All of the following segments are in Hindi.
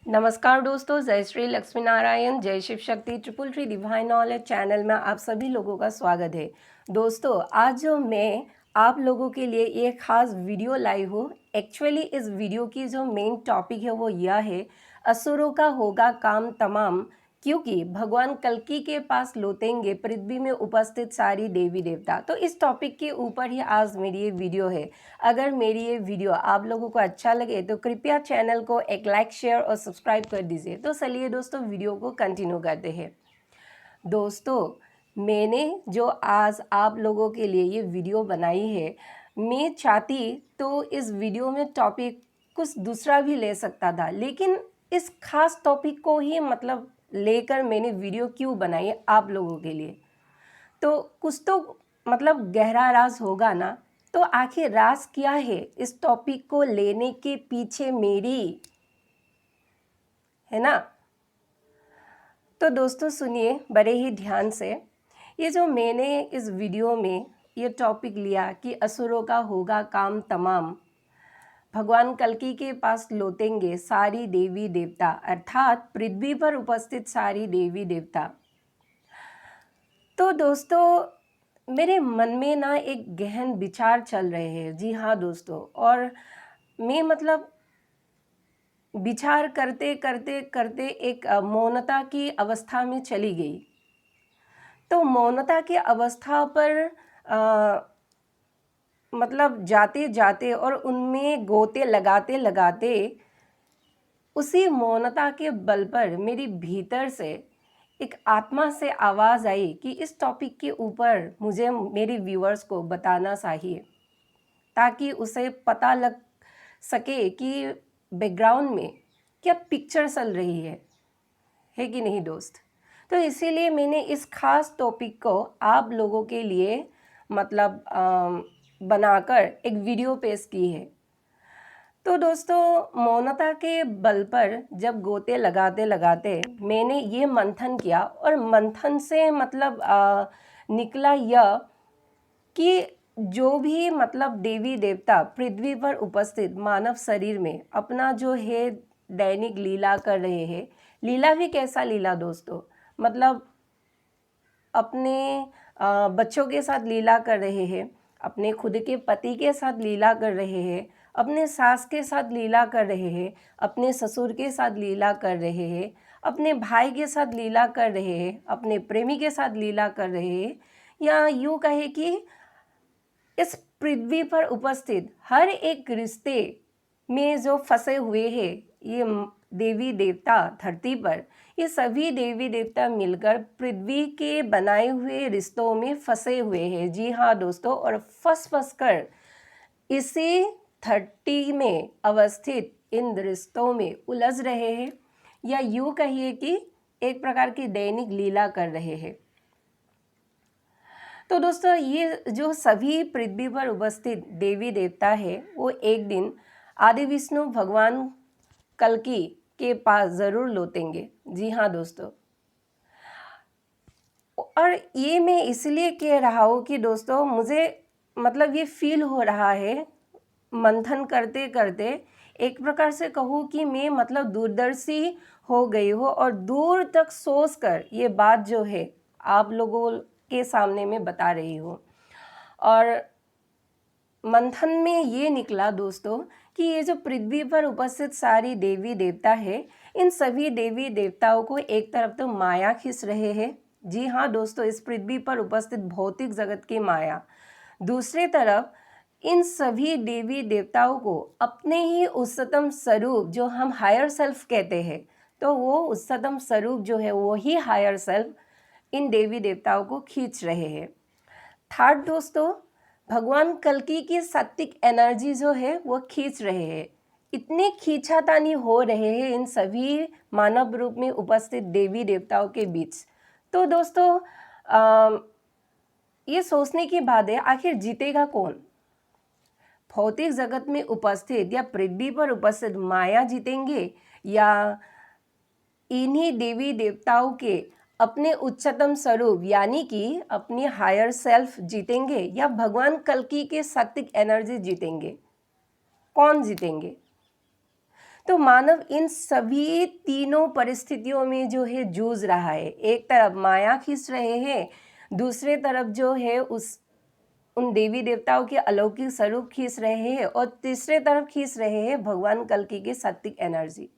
नमस्कार दोस्तों, जय श्री लक्ष्मी नारायण, जय Shiv Shakti, triple tree divine knowledge channel में आप सभी लोगों का स्वागत है। दोस्तों, आज जो मैं आप लोगों के लिए ये खास वीडियो लाई हूँ, एक्चुअली इस वीडियो की जो मेन टॉपिक है वो यह है, असुरों का होगा काम तमाम, क्योंकि भगवान कल्कि के पास लौटेंगे पृथ्वी में उपस्थित सारी देवी देवता। तो इस टॉपिक के ऊपर ही आज मेरी ये वीडियो है। अगर मेरी ये वीडियो आप लोगों को अच्छा लगे तो कृपया चैनल को एक लाइक, शेयर और सब्सक्राइब कर दीजिए। तो चलिए दोस्तों, वीडियो को कंटिन्यू करते हैं। दोस्तों, मैंने जो आज आप लोगों के लिए ये वीडियो बनाई है, मैं चाहती तो इस वीडियो में टॉपिक कुछ दूसरा भी ले सकता था, लेकिन इस खास टॉपिक को ही लेकर मैंने वीडियो क्यों बनाई आप लोगों के लिए। तो कुछ तो गहरा राज होगा ना। तो आखिर राज क्या है इस टॉपिक को लेने के पीछे मेरी, है ना। तो दोस्तों सुनिए बड़े ही ध्यान से। ये जो मैंने इस वीडियो में ये टॉपिक लिया कि असुरों का होगा काम तमाम, भगवान कल्कि के पास लौटेंगे सारी देवी देवता, अर्थात पृथ्वी पर उपस्थित सारी देवी देवता। तो दोस्तों, मेरे मन में ना एक गहन विचार चल रहे हैं। जी हाँ दोस्तों, और मैं विचार करते करते करते एक मौनता की अवस्था में चली गई। तो मौनता की अवस्था पर जाते जाते और उनमें गोते लगाते लगाते उसी मौनता के बल पर मेरी भीतर से एक आत्मा से आवाज़ आई कि इस टॉपिक के ऊपर मुझे मेरे व्यूअर्स को बताना चाहिए, ताकि उसे पता लग सके कि बैकग्राउंड में क्या पिक्चर चल रही है कि नहीं दोस्त। तो इसीलिए मैंने इस खास टॉपिक को आप लोगों के लिए बनाकर एक वीडियो पेश की है। तो दोस्तों, मौनता के बल पर जब गोते लगाते लगाते मैंने ये मंथन किया, और मंथन से निकला यह कि जो भी देवी देवता पृथ्वी पर उपस्थित मानव शरीर में अपना जो है दैनिक लीला कर रहे हैं। लीला भी कैसा लीला दोस्तों, अपने बच्चों के साथ लीला कर रहे हैं, अपने खुद के पति के साथ लीला कर रहे हैं, अपने सास के साथ लीला कर रहे हैं, अपने ससुर के साथ लीला कर रहे हैं, अपने भाई के साथ लीला कर रहे हैं, अपने प्रेमी के साथ लीला कर रहे हैं, या यूँ कहे कि इस पृथ्वी पर उपस्थित हर एक रिश्ते में जो फंसे हुए हैं ये देवी देवता धरती पर, ये सभी देवी देवता मिलकर पृथ्वी के बनाए हुए रिश्तों में फंसे हुए हैं। जी हाँ दोस्तों, और फंस कर इसी धरती में अवस्थित इन रिश्तों में उलझ रहे हैं, या यूँ कहिए कि एक प्रकार की दैनिक लीला कर रहे हैं। तो दोस्तों, ये जो सभी पृथ्वी पर उपस्थित देवी देवता है वो एक दिन आदि विष्णु भगवान कल्कि के पास ज़रूर लौटेंगे। जी हाँ दोस्तों, और ये मैं इसलिए कह रहा हूँ कि दोस्तों मुझे ये फील हो रहा है मंथन करते करते, एक प्रकार से कहूँ कि मैं दूरदर्शी हो गई हूँ, और दूर तक सोच कर ये बात जो है आप लोगों के सामने मैं बता रही हूँ। और मंथन में ये निकला दोस्तों कि ये जो पृथ्वी पर उपस्थित सारी देवी देवता है, इन सभी देवी देवताओं को एक तरफ तो माया खींच रहे हैं। जी हाँ दोस्तों, इस पृथ्वी पर उपस्थित भौतिक जगत की माया। दूसरी तरफ इन सभी देवी देवताओं को अपने ही उच्चतम स्वरूप, जो हम हायर सेल्फ कहते हैं, तो वो उच्चतम स्वरूप जो है वो ही हायर सेल्फ इन देवी देवताओं को खींच रहे हैं। थर्ड दोस्तों, भगवान कल्कि की सात्विक एनर्जी जो है वो खींच रहे हैं। इतने खींचातानी हो रहे हैं इन सभी मानव रूप में उपस्थित देवी देवताओं के बीच। तो दोस्तों, ये सोचने की बात है, आखिर जीतेगा कौन? भौतिक जगत में उपस्थित या पृथ्वी पर उपस्थित माया जीतेंगे, या इन्हीं देवी देवताओं के अपने उच्चतम स्वरूप यानी कि अपनी हायर सेल्फ जीतेंगे, या भगवान कल्कि के सात्विक एनर्जी जीतेंगे? कौन जीतेंगे? तो मानव इन सभी तीनों परिस्थितियों में जो है जूझ रहा है। एक तरफ माया खींच रहे हैं, दूसरे तरफ जो है उन देवी देवताओं के अलौकिक स्वरूप खींच रहे हैं, और तीसरे तरफ खींच रहे हैं भगवान कल्कि की सात्विक एनर्जी।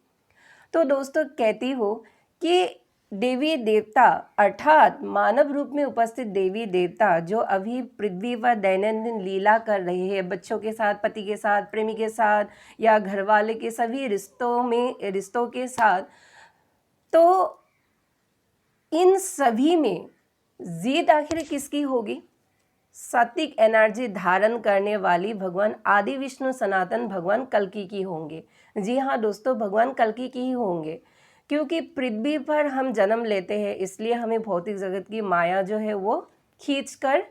तो दोस्तों, कहती हो कि देवी देवता अर्थात मानव रूप में उपस्थित देवी देवता जो अभी पृथ्वी पर दैनंदिन लीला कर रहे हैं, बच्चों के साथ, पति के साथ, प्रेमी के साथ, या घरवाले के सभी रिश्तों के साथ, तो इन सभी में जीत आखिर किसकी होगी? सात्विक एनर्जी धारण करने वाली भगवान आदि विष्णु सनातन भगवान कल्कि की होंगे। जी हाँ दोस्तों, भगवान कल्कि की ही होंगे, क्योंकि पृथ्वी पर हम जन्म लेते हैं, इसलिए हमें भौतिक जगत की माया जो है वो खींचकर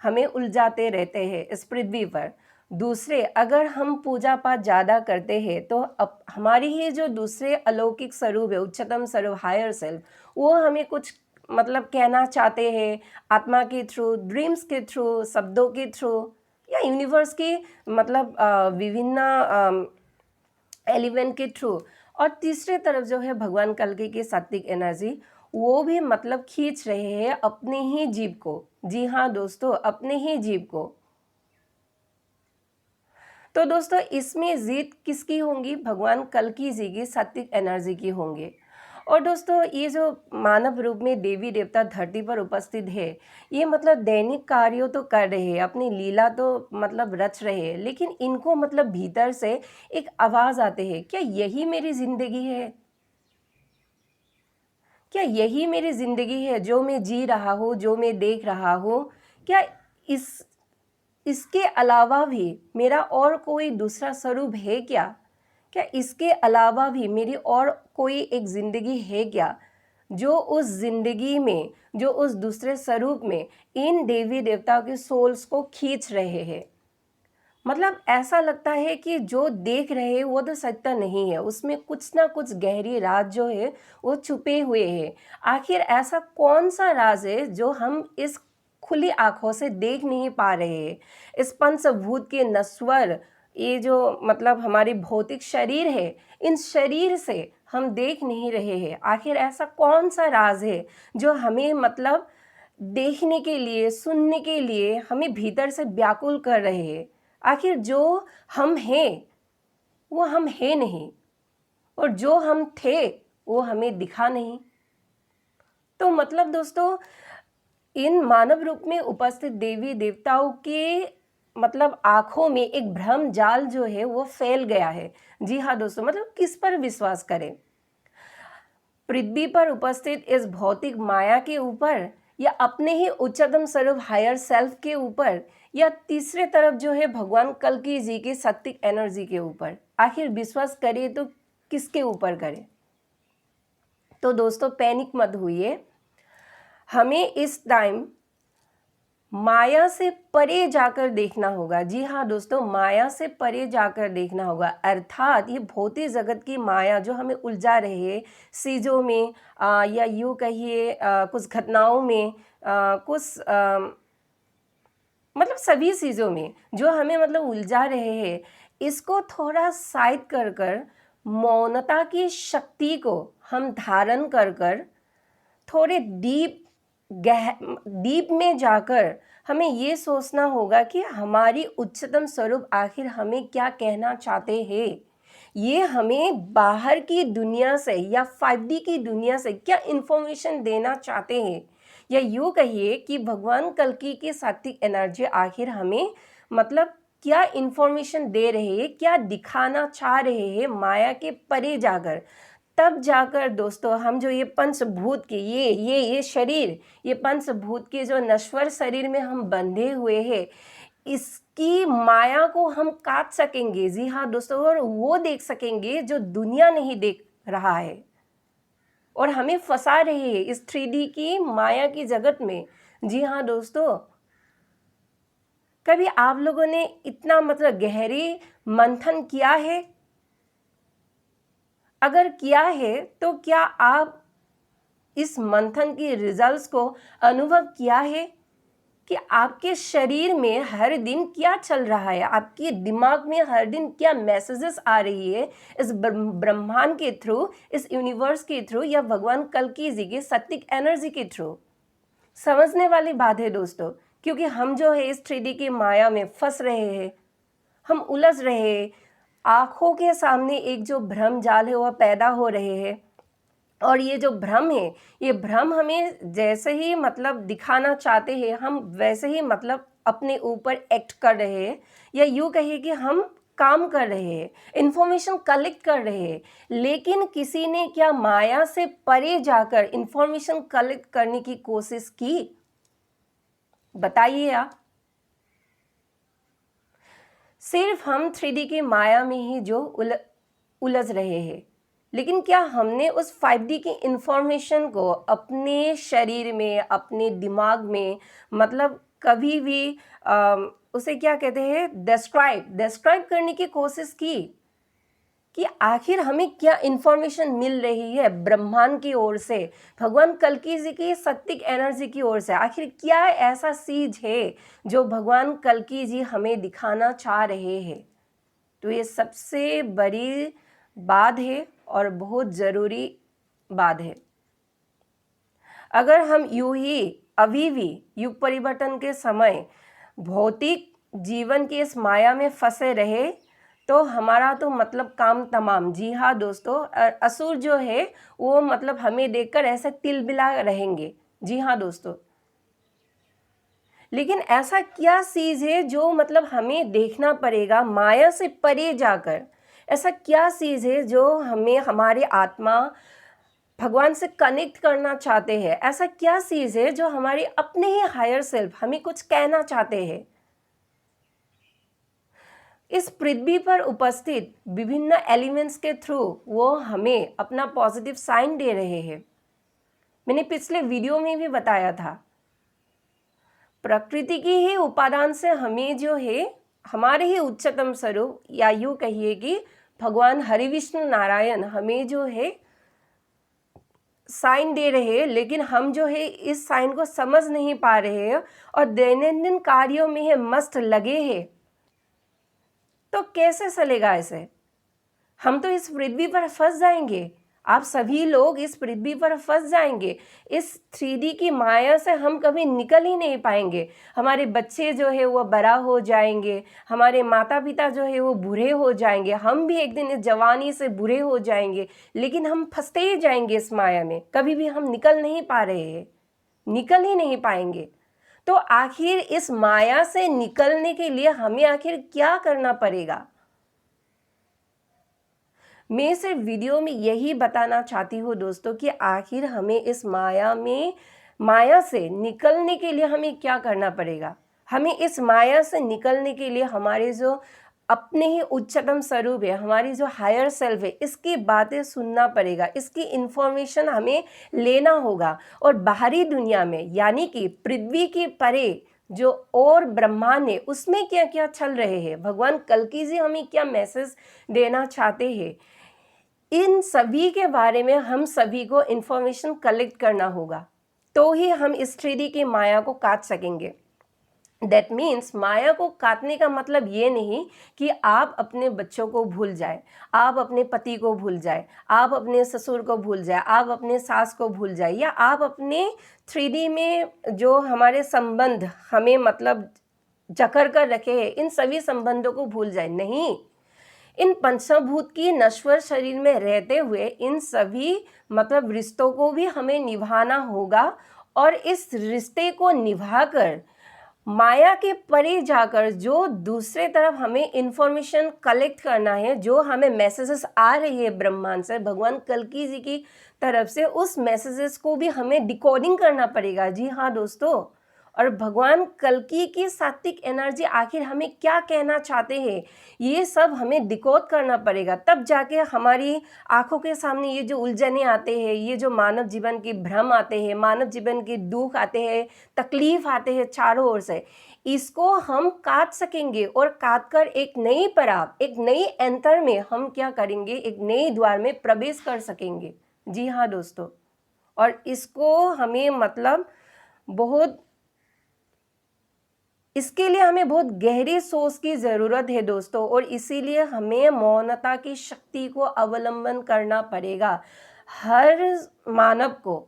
हमें उलझाते रहते हैं इस पृथ्वी पर। दूसरे, अगर हम पूजा पाठ ज़्यादा करते हैं तो अब हमारी ही जो दूसरे अलौकिक स्वरूप है, उच्चतम स्वरूप, हायर सेल्फ, वो हमें कुछ मतलब कहना चाहते हैं आत्मा के थ्रू, ड्रीम्स के थ्रू, शब्दों के थ्रू, या यूनिवर्स के मतलब विभिन्न एलिमेंट के थ्रू। और तीसरे तरफ जो है भगवान कल्कि की सात्विक एनर्जी, वो भी मतलब खींच रहे हैं अपने ही जीव को। जी हाँ दोस्तों, अपने ही जीव को। तो दोस्तों, इसमें जीत किसकी होंगी? भगवान कल्कि जी की सात्विक एनर्जी की होंगे। और दोस्तों, ये जो मानव रूप में देवी देवता धरती पर उपस्थित है, ये मतलब दैनिक कार्यों तो कर रहे हैं, अपनी लीला तो मतलब रच रहे हैं, लेकिन इनको मतलब भीतर से एक आवाज़ आते हैं, क्या यही मेरी जिंदगी है? क्या यही मेरी जिंदगी है जो मैं जी रहा हूँ, जो मैं देख रहा हूँ? क्या इसके अलावा भी मेरा और कोई दूसरा स्वरूप है क्या? क्या इसके अलावा भी मेरी और कोई एक ज़िंदगी है क्या, जो उस ज़िंदगी में, जो उस दूसरे स्वरूप में इन देवी देवताओं के सोल्स को खींच रहे हैं? मतलब ऐसा लगता है कि जो देख रहे हैं वो तो सत्य नहीं है, उसमें कुछ ना कुछ गहरी राज जो है वो छुपे हुए हैं। आखिर ऐसा कौन सा राज है जो हम इस खुली आंखों से देख नहीं पा रहे हैं? इस पंचभूत के नश्वर, ये जो मतलब हमारी भौतिक शरीर है, इन शरीर से हम देख नहीं रहे हैं। आखिर ऐसा कौन सा राज है जो हमें मतलब देखने के लिए, सुनने के लिए हमें भीतर से व्याकुल कर रहे हैं? आखिर जो हम हैं वो हम हैं नहीं, और जो हम थे वो हमें दिखा नहीं। तो मतलब दोस्तों, इन मानव रूप में उपस्थित देवी देवताओं के मतलब आंखों में एक भ्रम जाल जो है वो फैल गया है। जी हाँ दोस्तों, मतलब किस पर विश्वास करें? पृथ्वी पर उपस्थित इस भौतिक माया के ऊपर, या अपने ही उच्चतम स्वरूप हायर सेल्फ के ऊपर, या तीसरे तरफ जो है भगवान कल्कि जी की सात्विक एनर्जी के ऊपर? आखिर विश्वास करें तो किसके ऊपर करें? तो दोस्तों, पैनिक मत होइए। हमें इस टाइम माया से परे जाकर देखना होगा। जी हाँ दोस्तों, माया से परे जाकर देखना होगा, अर्थात ये भौतिक जगत की माया जो हमें उलझा रही है, चीज़ों में या यूँ कहिए कुछ घटनाओं में, कुछ मतलब सभी चीज़ों में जो हमें मतलब उलझा रहे हैं, इसको थोड़ा साइड कर कर मौनता की शक्ति को हम धारण कर कर थोड़े डीप में जाकर हमें ये सोचना होगा कि हमारी उच्चतम स्वरूप आखिर हमें क्या कहना चाहते हैं। ये हमें बाहर की दुनिया से या 5D की दुनिया से क्या इन्फॉर्मेशन देना चाहते हैं, या यूँ कहिए कि भगवान कल्कि की सात्विक एनर्जी आखिर हमें मतलब क्या इन्फॉर्मेशन दे रहे हैं, क्या दिखाना चाह रहे हैं माया के परे जाकर। तब जाकर दोस्तों, हम जो ये पंचभूत के ये शरीर, ये पंचभूत के जो नश्वर शरीर में हम बंधे हुए हैं, इसकी माया को हम काट सकेंगे। जी हाँ दोस्तों, और वो देख सकेंगे जो दुनिया नहीं देख रहा है और हमें फंसा रही है इस 3D की माया की जगत में। जी हाँ दोस्तों, कभी आप लोगों ने इतना मतलब गहरी मंथन किया है? अगर किया है तो क्या आप इस मंथन की रिजल्ट्स को अनुभव किया है कि आपके शरीर में हर दिन क्या चल रहा है, आपके दिमाग में हर दिन क्या मैसेजेस आ रही है इस ब्रह्मांड के थ्रू, इस यूनिवर्स के थ्रू, या भगवान कल्कि जी की सत्विक एनर्जी के थ्रू। समझने वाली बात है दोस्तों, क्योंकि हम जो है इस 3D की माया में फंस रहे हैं, हम उलझ रहे हैं। आँखों के सामने एक जो भ्रम जाल है वह पैदा हो रहे हैं, और ये जो भ्रम है, ये भ्रम हमें जैसे ही मतलब दिखाना चाहते हैं, हम वैसे ही मतलब अपने ऊपर एक्ट कर रहे हैं, या यूँ कहिए कि हम काम कर रहे हैं, इंफॉर्मेशन कलेक्ट कर रहे हैं। लेकिन किसी ने क्या माया से परे जाकर इंफॉर्मेशन कलेक्ट करने की कोशिश की? बताइए आप। सिर्फ हम 3D की माया में ही जो उलझ रहे हैं, लेकिन क्या हमने उस 5D की इंफॉर्मेशन को अपने शरीर में, अपने दिमाग में मतलब कभी भी उसे क्या कहते हैं, डिस्क्राइब करने की कोशिश की कि आखिर हमें क्या इंफॉर्मेशन मिल रही है ब्रह्मांड की ओर से, भगवान कल्कि जी की सत्विक एनर्जी की ओर से? आखिर क्या ऐसा चीज है जो भगवान कल्कि जी हमें दिखाना चाह रहे हैं? तो ये सबसे बड़ी बात है और बहुत ज़रूरी बात है। अगर हम यूं ही अभी भी युग परिवर्तन के समय भौतिक जीवन की इस माया में फंसे रहे तो हमारा तो मतलब काम तमाम। जी हाँ दोस्तों, असुर जो है वो मतलब हमें देखकर ऐसे तिलबिला रहेंगे। जी हाँ दोस्तों, लेकिन ऐसा क्या चीज़ है जो मतलब हमें देखना पड़ेगा माया से परे जाकर? ऐसा क्या चीज़ है जो हमें, हमारी आत्मा भगवान से कनेक्ट करना चाहते हैं? ऐसा क्या चीज़ है जो हमारे अपने ही हायर सेल्फ हमें कुछ कहना चाहते हैं? इस पृथ्वी पर उपस्थित विभिन्न एलिमेंट्स के थ्रू वो हमें अपना पॉजिटिव साइन दे रहे हैं। मैंने पिछले वीडियो में भी बताया था, प्रकृति की ही उपादान से हमें जो है हमारे ही उच्चतम स्वरूप, या यूँ कहिए कि भगवान हरि विष्णु नारायण हमें जो है साइन दे रहे हैं, लेकिन हम जो है इस साइन को समझ नहीं पा रहे हैं और दैनंदिन कार्यों में है मस्त लगे हैं। तो कैसे चलेगा ऐसे? हम तो इस पृथ्वी पर फंस जाएंगे, आप सभी लोग इस पृथ्वी पर फंस जाएंगे। इस 3D की माया से हम कभी निकल ही नहीं पाएंगे। हमारे बच्चे जो है वो बड़ा हो जाएंगे, हमारे माता पिता जो है वो बूढ़े हो जाएंगे, हम भी एक दिन इस जवानी से बूढ़े हो जाएंगे, लेकिन हम फंसते ही जाएंगे इस माया में, कभी भी हम निकल नहीं पा रहे हैं, निकल ही नहीं पाएंगे। तो आखिर इस माया से निकलने के लिए हमें आखिर क्या करना पड़ेगा? मैं सिर्फ वीडियो में यही बताना चाहती हूँ दोस्तों कि आखिर हमें इस माया से निकलने के लिए हमें क्या करना पड़ेगा। हमें इस माया से निकलने के लिए हमारे जो अपने ही उच्चतम स्वरूप है, हमारी जो हायर सेल्फ है, इसकी बातें सुनना पड़ेगा, इसकी इंफॉर्मेशन हमें लेना होगा। और बाहरी दुनिया में यानी कि पृथ्वी के परे जो और ब्रह्मांड है उसमें क्या क्या चल रहे हैं, भगवान कल्कि जी हमें क्या मैसेज देना चाहते हैं, इन सभी के बारे में हम सभी को इंफॉर्मेशन कलेक्ट करना होगा, तो ही हम इस 3D की माया को काट सकेंगे। दैट मीन्स माया को काटने का मतलब ये नहीं कि आप अपने बच्चों को भूल जाए, आप अपने पति को भूल जाए, आप अपने ससुर को भूल जाए, आप अपने सास को भूल जाए, या आप अपने 3D में जो हमारे संबंध हमें मतलब जकड़ कर रखे हैं इन सभी संबंधों को भूल जाए। नहीं, इन पंचभूत की नश्वर शरीर में रहते हुए इन सभी मतलब रिश्तों को भी हमें निभाना होगा, और इस रिश्ते को निभाकर माया के परे जाकर जो दूसरे तरफ हमें इंफॉर्मेशन कलेक्ट करना है, जो हमें मैसेजेस आ रही है ब्रह्मांड से, भगवान कल्कि जी की तरफ से, उस मैसेजेस को भी हमें डिकोडिंग करना पड़ेगा। जी हाँ दोस्तों, और भगवान कल्कि की सात्विक एनर्जी आखिर हमें क्या कहना चाहते हैं ये सब हमें डिकोड करना पड़ेगा। तब जाके हमारी आंखों के सामने ये जो उलझने आते हैं, ये जो मानव जीवन के भ्रम आते हैं, मानव जीवन के दुख आते हैं, तकलीफ आते हैं चारों ओर से, इसको हम काट सकेंगे, और काट कर एक नई पड़ाव, एक नई अंतर में हम क्या करेंगे, एक नई द्वार में प्रवेश कर सकेंगे। जी हाँ दोस्तों, और इसको हमें मतलब बहुत इसके लिए हमें बहुत गहरी सोच की ज़रूरत है दोस्तों, और इसीलिए हमें मौनता की शक्ति को अवलंबन करना पड़ेगा। हर मानव को,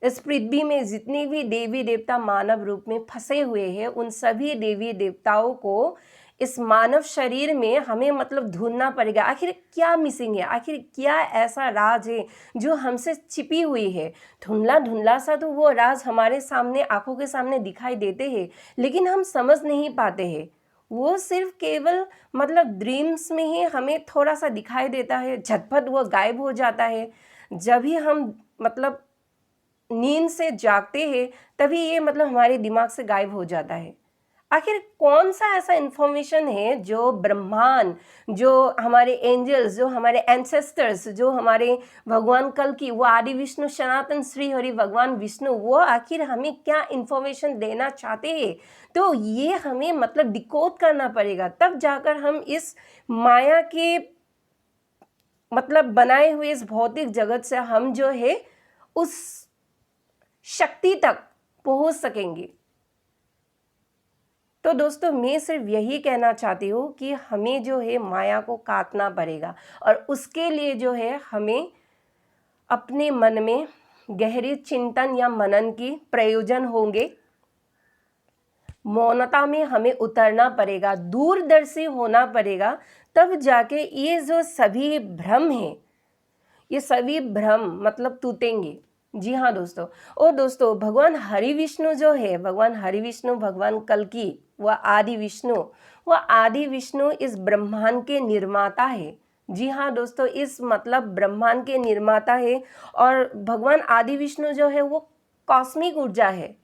इस पृथ्वी में जितने भी देवी देवता मानव रूप में फंसे हुए हैं, उन सभी देवी देवताओं को इस मानव शरीर में हमें मतलब ढूंढना पड़ेगा। आखिर क्या मिसिंग है, आखिर क्या ऐसा राज है जो हमसे छिपी हुई है। धुंधला धुंधला सा तो वो राज हमारे सामने, आंखों के सामने दिखाई देते हैं, लेकिन हम समझ नहीं पाते हैं। वो सिर्फ केवल मतलब ड्रीम्स में ही हमें थोड़ा सा दिखाई देता है, झटपट वो गायब हो जाता है। जब भी हम मतलब नींद से जागते हैं, तभी ये मतलब हमारे दिमाग से गायब हो जाता है। आखिर कौन सा ऐसा इंफॉर्मेशन है जो ब्रह्मांड, जो हमारे एंजल्स, जो हमारे एंसेस्टर्स, जो हमारे भगवान कल की, वो आदि विष्णु सनातन श्री हरि भगवान विष्णु, वो आखिर हमें क्या इंफॉर्मेशन देना चाहते हैं। तो ये हमें मतलब डिकोड करना पड़ेगा, तब जाकर हम इस माया के मतलब बनाए हुए इस भौतिक जगत से हम जो है उस शक्ति तक पहुंच सकेंगे। तो दोस्तों, मैं सिर्फ यही कहना चाहती हूँ कि हमें जो है माया को काटना पड़ेगा, और उसके लिए जो है हमें अपने मन में गहरे चिंतन या मनन की प्रयोजन होंगे। मौनता में हमें उतरना पड़ेगा, दूरदर्शी होना पड़ेगा, तब जाके ये जो सभी भ्रम हैं, ये सभी भ्रम मतलब टूटेंगे। जी हाँ दोस्तों। और दोस्तों, भगवान हरि विष्णु जो है, भगवान हरि विष्णु, भगवान कल्कि, वह आदि विष्णु, वह आदि विष्णु इस ब्रह्मांड के निर्माता है। जी हाँ दोस्तों, इस मतलब ब्रह्मांड के निर्माता है। और भगवान आदि विष्णु जो है वो कॉस्मिक ऊर्जा है,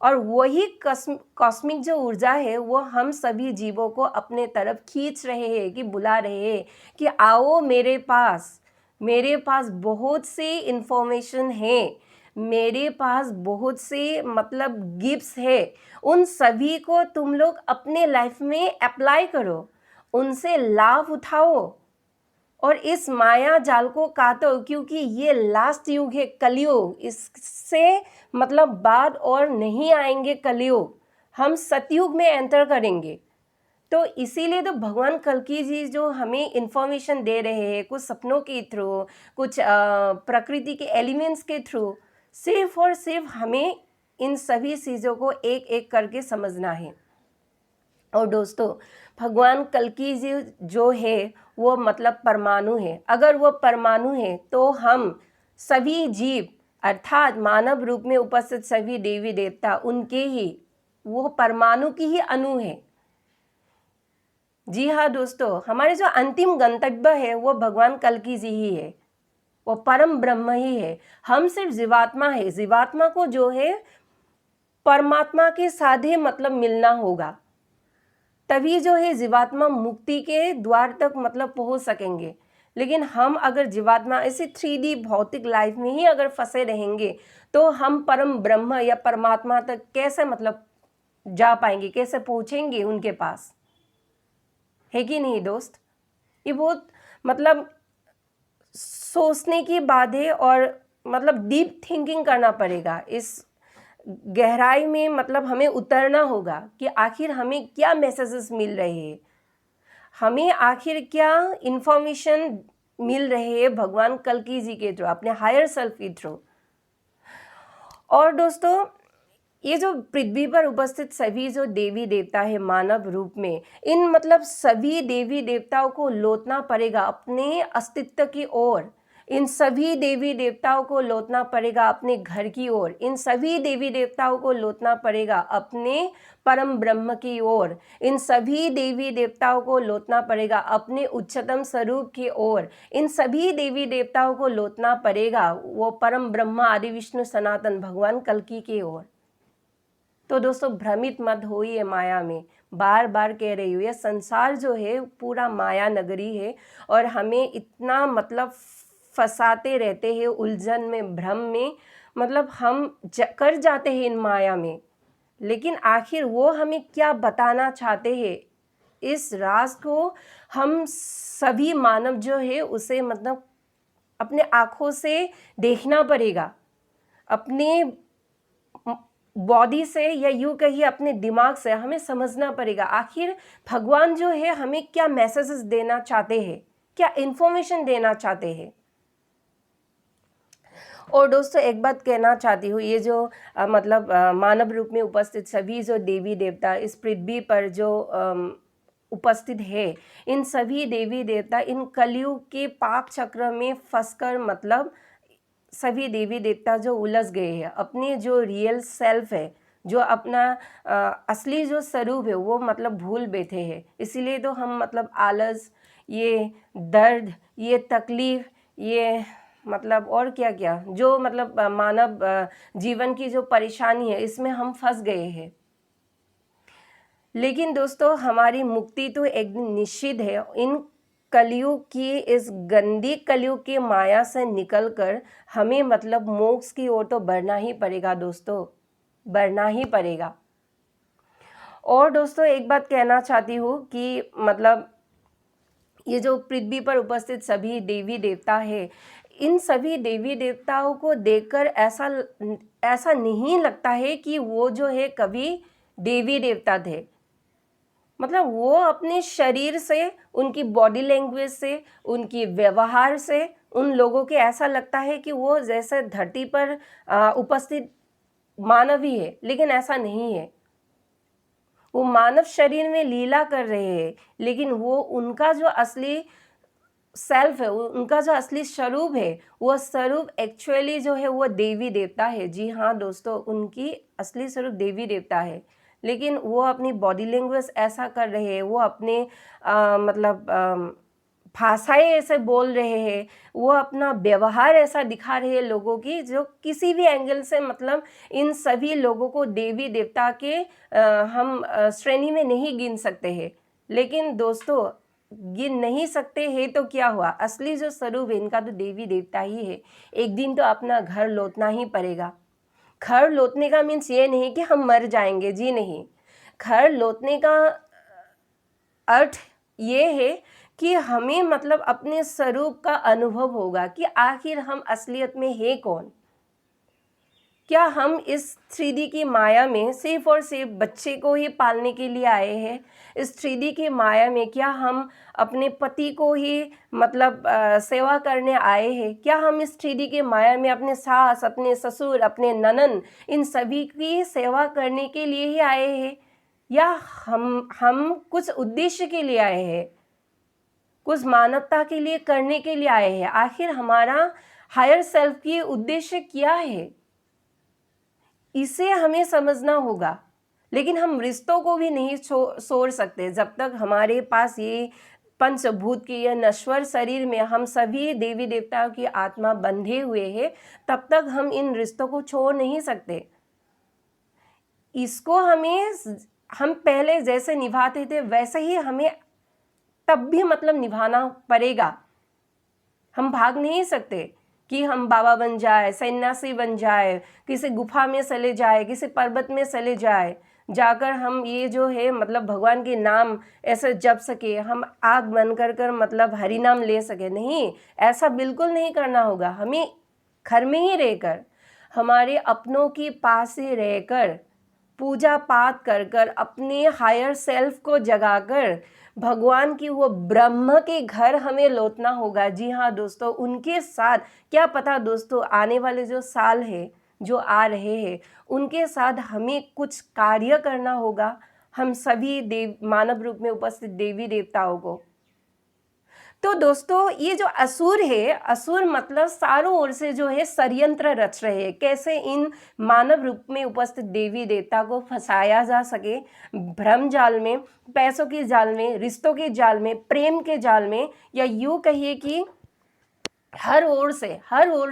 और वही कॉस्मिक जो ऊर्जा है वो हम सभी जीवों को अपने तरफ खींच रहे हैं, कि बुला रहे हैं कि आओ मेरे पास, मेरे पास बहुत से इंफॉर्मेशन है, मेरे पास बहुत से मतलब गिफ्ट्स है, उन सभी को तुम लोग अपने लाइफ में अप्लाई करो, उनसे लाभ उठाओ, और इस माया जाल को काटो, क्योंकि ये लास्ट युग है, कलयुग। इससे मतलब बाद और नहीं आएंगे कलयुग, हम सतयुग में एंटर करेंगे। तो इसीलिए तो भगवान कल्कि जी जो हमें इंफॉर्मेशन दे रहे हैं, कुछ सपनों के थ्रू, कुछ प्रकृति के एलिमेंट्स के थ्रू, सिर्फ और सिर्फ हमें इन सभी चीज़ों को एक एक करके समझना है। और दोस्तों, भगवान कल्कि जी जो है वो मतलब परमाणु है। अगर वो परमाणु है तो हम सभी जीव, अर्थात मानव रूप में उपस्थित सभी देवी देवता, उनके ही वो परमाणु की ही अणु है। जी हाँ दोस्तों, हमारे जो अंतिम गंतव्य है वो भगवान कल्कि जी ही है, वो परम ब्रह्म ही है। हम सिर्फ जीवात्मा है, जीवात्मा को जो है परमात्मा के साथ ही मतलब मिलना होगा, तभी जो है जीवात्मा मुक्ति के द्वार तक मतलब पहुंच सकेंगे। लेकिन हम अगर जीवात्मा ऐसे 3D भौतिक लाइफ में ही अगर फंसे रहेंगे, तो हम परम ब्रह्म या परमात्मा तक कैसे मतलब जा पाएंगे, कैसे पहुंचेंगे उनके पास, है कि नहीं दोस्त। ये बहुत मतलब सोचने की बात है, और मतलब डीप थिंकिंग करना पड़ेगा। इस गहराई में मतलब हमें उतरना होगा कि आखिर हमें क्या मैसेजेस मिल रहे हैं, हमें आखिर क्या इंफॉर्मेशन मिल रहे हैं भगवान कल्कि जी के थ्रू, अपने हायर सेल्फ के थ्रू। और दोस्तों, ये जो पृथ्वी पर उपस्थित सभी जो देवी देवता है मानव रूप में, इन मतलब सभी देवी देवताओं को लौटना पड़ेगा अपने अस्तित्व की ओर। इन सभी देवी देवताओं को लौटना पड़ेगा अपने घर की ओर। इन सभी देवी देवताओं को लौटना पड़ेगा अपने परम ब्रह्म की ओर। इन सभी देवी देवताओं को लौटना पड़ेगा अपने उच्चतम स्वरूप की ओर। इन सभी देवी देवताओं को लौटना पड़ेगा वो परम ब्रह्म आदि विष्णु सनातन भगवान कल्कि की ओर। तो दोस्तों, भ्रमित मत होइए माया में। बार बार कह रही हूँ, ये संसार जो है पूरा माया नगरी है, और हमें इतना मतलब फंसाते रहते हैं उलझन में, भ्रम में, मतलब हम कर जाते हैं इन माया में। लेकिन आखिर वो हमें क्या बताना चाहते हैं, इस राज को हम सभी मानव जो है उसे मतलब अपने आँखों से देखना पड़ेगा, अपने बॉडी से या यूँ कहिए अपने दिमाग से हमें समझना पड़ेगा आखिर भगवान जो है हमें क्या मैसेजेस देना चाहते हैं, क्या इन्फॉर्मेशन देना चाहते हैं। और दोस्तों एक बात कहना चाहती हूँ, ये जो मानव रूप में उपस्थित सभी जो देवी देवता इस पृथ्वी पर जो उपस्थित है, इन सभी देवी देवता इन कलयुग के पाप चक्र में फंसकर सभी देवी देवता जो उलझ गए हैं, अपने जो रियल सेल्फ है, जो अपना असली जो स्वरूप है वो भूल बैठे हैं। इसीलिए तो हम आलस, ये दर्द, ये तकलीफ़, ये और क्या क्या जो मानव जीवन की जो परेशानी है इसमें हम फंस गए हैं। लेकिन दोस्तों हमारी मुक्ति तो एक दिन निश्चित है। इन कलयुग की इस गंदी कलयुग की माया से निकलकर हमें मोक्ष की ओर तो बढ़ना ही पड़ेगा दोस्तों, बढ़ना ही पड़ेगा। और दोस्तों एक बात कहना चाहती हूँ कि ये जो पृथ्वी पर उपस्थित सभी देवी देवता है, इन सभी देवी देवताओं को देखकर ऐसा नहीं लगता है कि वो जो है कभी देवी देवता थे। वो अपने शरीर से, उनकी बॉडी लैंग्वेज से, उनकी व्यवहार से उन लोगों के ऐसा लगता है कि वो जैसे धरती पर उपस्थित मानव ही है, लेकिन ऐसा नहीं है। वो मानव शरीर में लीला कर रहे हैं, लेकिन वो उनका जो असली सेल्फ है, उनका जो असली स्वरूप है, वो स्वरूप एक्चुअली जो है वो देवी देवता है। जी हाँ दोस्तों, उनकी असली स्वरूप देवी देवता है, लेकिन वो अपनी बॉडी लैंग्वेज ऐसा कर रहे हैं, वो अपने भाषाएं ऐसे बोल रहे हैं, वो अपना व्यवहार ऐसा दिखा रहे हैं लोगों की, जो किसी भी एंगल से इन सभी लोगों को देवी देवता के हम श्रेणी में नहीं गिन सकते हैं। लेकिन दोस्तों गिन नहीं सकते हैं तो क्या हुआ, असली जो स्वरूप है इनका तो देवी देवता ही है। एक दिन तो अपना घर लौटना ही पड़ेगा। घर लौटने का मीन्स ये नहीं कि हम मर जाएंगे, जी नहीं। घर लौटने का अर्थ ये है कि हमें अपने स्वरूप का अनुभव होगा कि आखिर हम असलियत में है कौन। क्या हम इस 3D की माया में सिर्फ और सिर्फ बच्चे को ही पालने के लिए आए हैं? इस 3D की माया में क्या हम अपने पति को ही सेवा करने आए हैं? क्या हम इस 3D की माया में अपने सास, अपने ससुर, अपने ननद, इन सभी की सेवा करने के लिए ही आए हैं, या हम कुछ उद्देश्य के लिए आए हैं, कुछ मानवता के लिए करने के लिए आए हैं? आखिर हमारा हायर सेल्फ की उद्देश्य क्या है, इसे हमें समझना होगा। लेकिन हम रिश्तों को भी नहीं छोड़ सकते। जब तक हमारे पास ये पंचभूत के ये नश्वर शरीर में हम सभी देवी देवताओं की आत्मा बंधे हुए हैं, तब तक हम इन रिश्तों को छोड़ नहीं सकते। इसको हम पहले जैसे निभाते थे वैसे ही हमें तब भी निभाना पड़ेगा। हम भाग नहीं सकते कि हम बाबा बन जाए, सन्यासी बन जाए, किसी गुफा में चले जाए, किसी पर्वत में चले जाए, जाकर हम ये जो है भगवान के नाम ऐसे जप सके, हम आग बन कर हरि नाम ले सके। नहीं, ऐसा बिल्कुल नहीं करना होगा। हमें घर में ही रहकर, हमारे अपनों के पास ही रहकर, पूजा पाठ कर अपने हायर सेल्फ को जगाकर भगवान की वो ब्रह्म के घर हमें लौटना होगा। जी हाँ दोस्तों, उनके साथ क्या पता दोस्तों आने वाले जो साल है, जो आ रहे हैं, उनके साथ हमें कुछ कार्य करना होगा, हम सभी मानव रूप में उपस्थित देवी देवताओं को। तो दोस्तों ये जो असुर है, असुर चारों ओर से जो है षड्यंत्र रच रहे हैं, कैसे इन मानव रूप में उपस्थित देवी देवता को फंसाया जा सके, भ्रम जाल में, पैसों के जाल में, रिश्तों के जाल में, प्रेम के जाल में, या यूँ कहिए कि हर ओर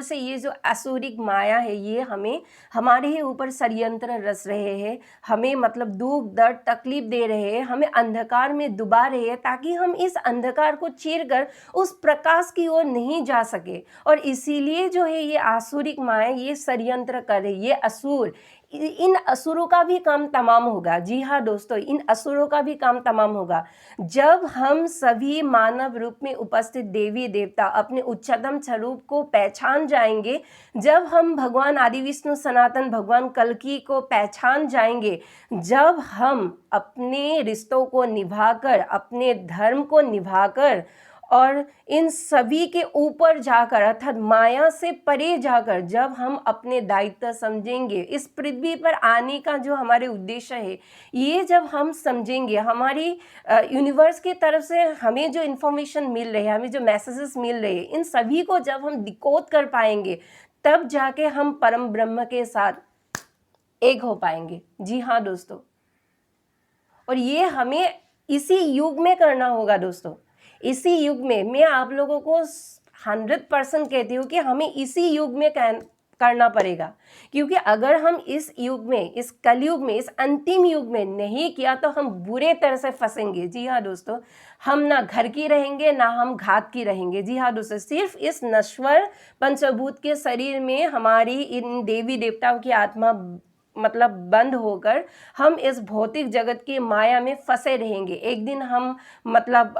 से ये जो असुरिक माया है ये हमें हमारे ही ऊपर षड्यंत्र रच रहे हैं, हमें दुख दर्द तकलीफ दे रहे हैं, हमें अंधकार में डुबा रहे हैं, ताकि हम इस अंधकार को चीरकर उस प्रकाश की ओर नहीं जा सके। और इसीलिए जो है ये आसुरिक माया ये षड्यंत्र कर रही है। ये असुर इन असुरों का भी काम तमाम होगा। जी हाँ दोस्तों, इन असुरों का भी काम तमाम होगा जब हम सभी मानव रूप में उपस्थित देवी देवता अपने उच्चतम स्वरूप को पहचान जाएंगे, जब हम भगवान आदि विष्णु सनातन भगवान कल्कि को पहचान जाएंगे, जब हम अपने रिश्तों को निभाकर, अपने धर्म को निभाकर और इन सभी के ऊपर जाकर अर्थात माया से परे जाकर जब हम अपने दायित्व समझेंगे, इस पृथ्वी पर आने का जो हमारे उद्देश्य है, ये जब हम समझेंगे, हमारी यूनिवर्स की तरफ से हमें जो इन्फॉर्मेशन मिल रही है, हमें जो मैसेजेस मिल रहे हैं, इन सभी को जब हम डिकोड कर पाएंगे, तब जाके हम परम ब्रह्म के साथ एक हो पाएंगे। जी हाँ दोस्तों, और ये हमें इसी युग में करना होगा दोस्तों। इसी युग में मैं आप लोगों को 100% कहती हूँ कि हमें इसी युग में करना पड़ेगा, क्योंकि अगर हम इस युग में, इस कलयुग में, इस अंतिम युग में नहीं किया तो हम बुरे तरह से फंसेंगे। जी हाँ दोस्तों, हम ना घर की रहेंगे ना हम घात की रहेंगे। जी हाँ दोस्तों, सिर्फ इस नश्वर पंचभूत के शरीर में हमारी इन देवी देवताओं की आत्मा मतलब बंद होकर हम इस भौतिक जगत की माया में फंसे रहेंगे। एक दिन हम मतलब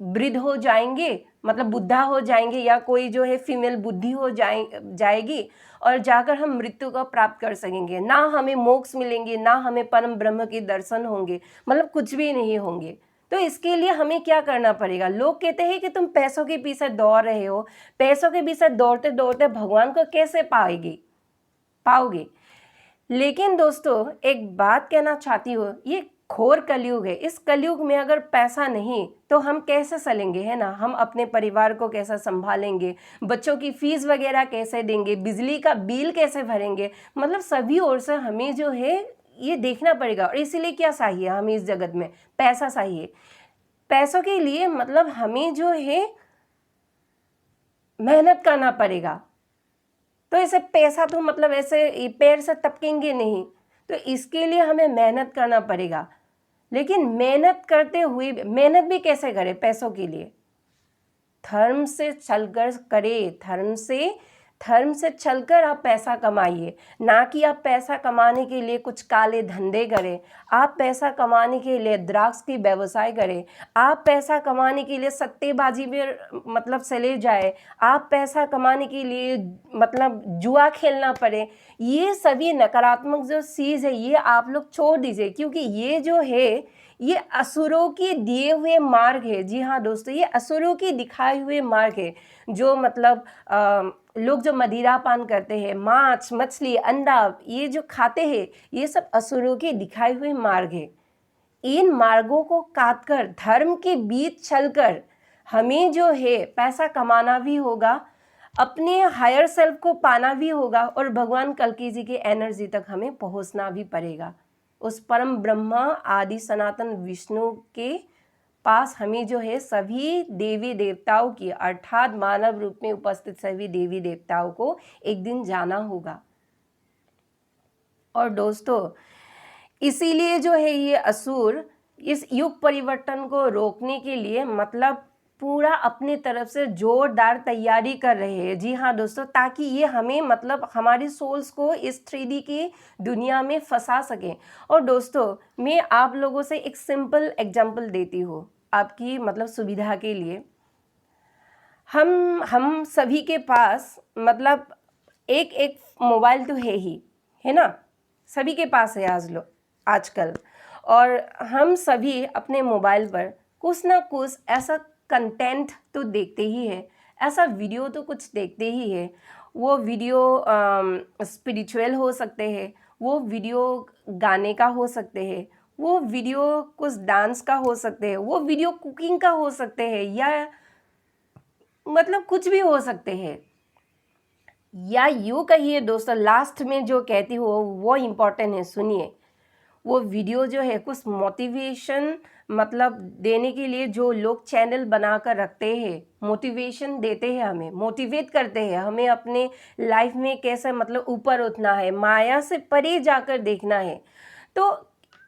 वृद्ध हो जाएंगे, मतलब बुद्धा हो जाएंगे, या कोई जो है फीमेल बुद्धि हो जाएगी और जाकर हम मृत्यु को प्राप्त कर सकेंगे। ना हमें मोक्ष मिलेंगे, ना हमें परम ब्रह्म के दर्शन होंगे, मतलब कुछ भी नहीं होंगे। तो इसके लिए हमें क्या करना पड़ेगा? लोग कहते हैं कि तुम पैसों के पीछे दौड़ रहे हो, पैसों के पीछे दौड़ते दौड़ते भगवान को कैसे पाओगे? लेकिन दोस्तों एक बात कहना चाहती हूँ, ये घोर कलयुग है। इस कलयुग में अगर पैसा नहीं तो हम कैसे चलेंगे, है ना? हम अपने परिवार को कैसे संभालेंगे, बच्चों की फीस वगैरह कैसे देंगे, बिजली का बिल कैसे भरेंगे? मतलब सभी ओर से हमें जो है ये देखना पड़ेगा। और इसीलिए क्या चाहिए हमें इस जगत में? पैसा चाहिए। पैसों के लिए मतलब हमें जो है मेहनत करना पड़ेगा। तो ऐसे पैसा तो मतलब ऐसे पैर से टपकेंगे नहीं, तो इसके लिए हमें मेहनत करना पड़ेगा। लेकिन मेहनत करते हुए मेहनत भी कैसे करें पैसों के लिए? धर्म से चलकर करें, धर्म से चलकर आप पैसा कमाइए, ना कि आप पैसा कमाने के लिए कुछ काले धंधे करें। आप पैसा कमाने के लिए ड्रग्स की व्यवसाय करें, आप पैसा कमाने के लिए सट्टेबाजी में मतलब चले जाए, आप पैसा कमाने के लिए मतलब जुआ खेलना पड़े। ये सभी नकारात्मक जो चीज़ है ये आप लोग छोड़ दीजिए, क्योंकि ये जो है ये असुरों के दिए हुए मार्ग है। जी हाँ दोस्तों, ये असुरों के दिखाए हुए मार्ग है। जो मतलब लोग जो मदिरा पान करते हैं, मांस मछली अंडा ये जो खाते हैं, ये सब असुरों के दिखाए हुए मार्ग है। इन मार्गों को काटकर धर्म के बीच चलकर हमें जो है पैसा कमाना भी होगा, अपने हायर सेल्फ को पाना भी होगा, और भगवान कल्कि जी की एनर्जी तक हमें पहुंचना भी पड़ेगा। उस परम ब्रह्मा आदि सनातन विष्णु के पास हमें जो है सभी देवी देवताओं की अर्थात मानव रूप में उपस्थित सभी देवी देवताओं को एक दिन जाना होगा। और दोस्तों इसीलिए जो है ये असुर इस युग परिवर्तन को रोकने के लिए मतलब पूरा अपनी तरफ से जोरदार तैयारी कर रहे हैं। जी हाँ दोस्तों, ताकि ये हमें मतलब हमारी सोल्स को इस 3D की दुनिया में फंसा सकें। और दोस्तों मैं आप लोगों से एक सिंपल एग्जांपल देती हूँ आपकी मतलब सुविधा के लिए। हम सभी के पास मतलब एक मोबाइल तो ही है ना, सभी के पास है आजकल। और हम सभी अपने मोबाइल पर कुछ ना कुछ ऐसा कंटेंट तो देखते ही है, ऐसा वीडियो तो कुछ देखते ही है। वो वीडियो स्पिरिचुअल हो सकते हैं, वो वीडियो गाने का हो सकते हैं, वो वीडियो कुछ डांस का हो सकते हैं, वो वीडियो कुकिंग का हो सकते हैं, या मतलब कुछ भी हो सकते हैं। या यूँ कहिए दोस्तों, लास्ट में जो कहती हो वो इम्पोर्टेंट है, सुनिए। वो वीडियो जो है कुछ मोटिवेशन मतलब देने के लिए जो लोग चैनल बनाकर रखते हैं, मोटिवेशन देते हैं, हमें मोटिवेट करते हैं, हमें अपने लाइफ में कैसे मतलब ऊपर उठना है, माया से परे जाकर देखना है। तो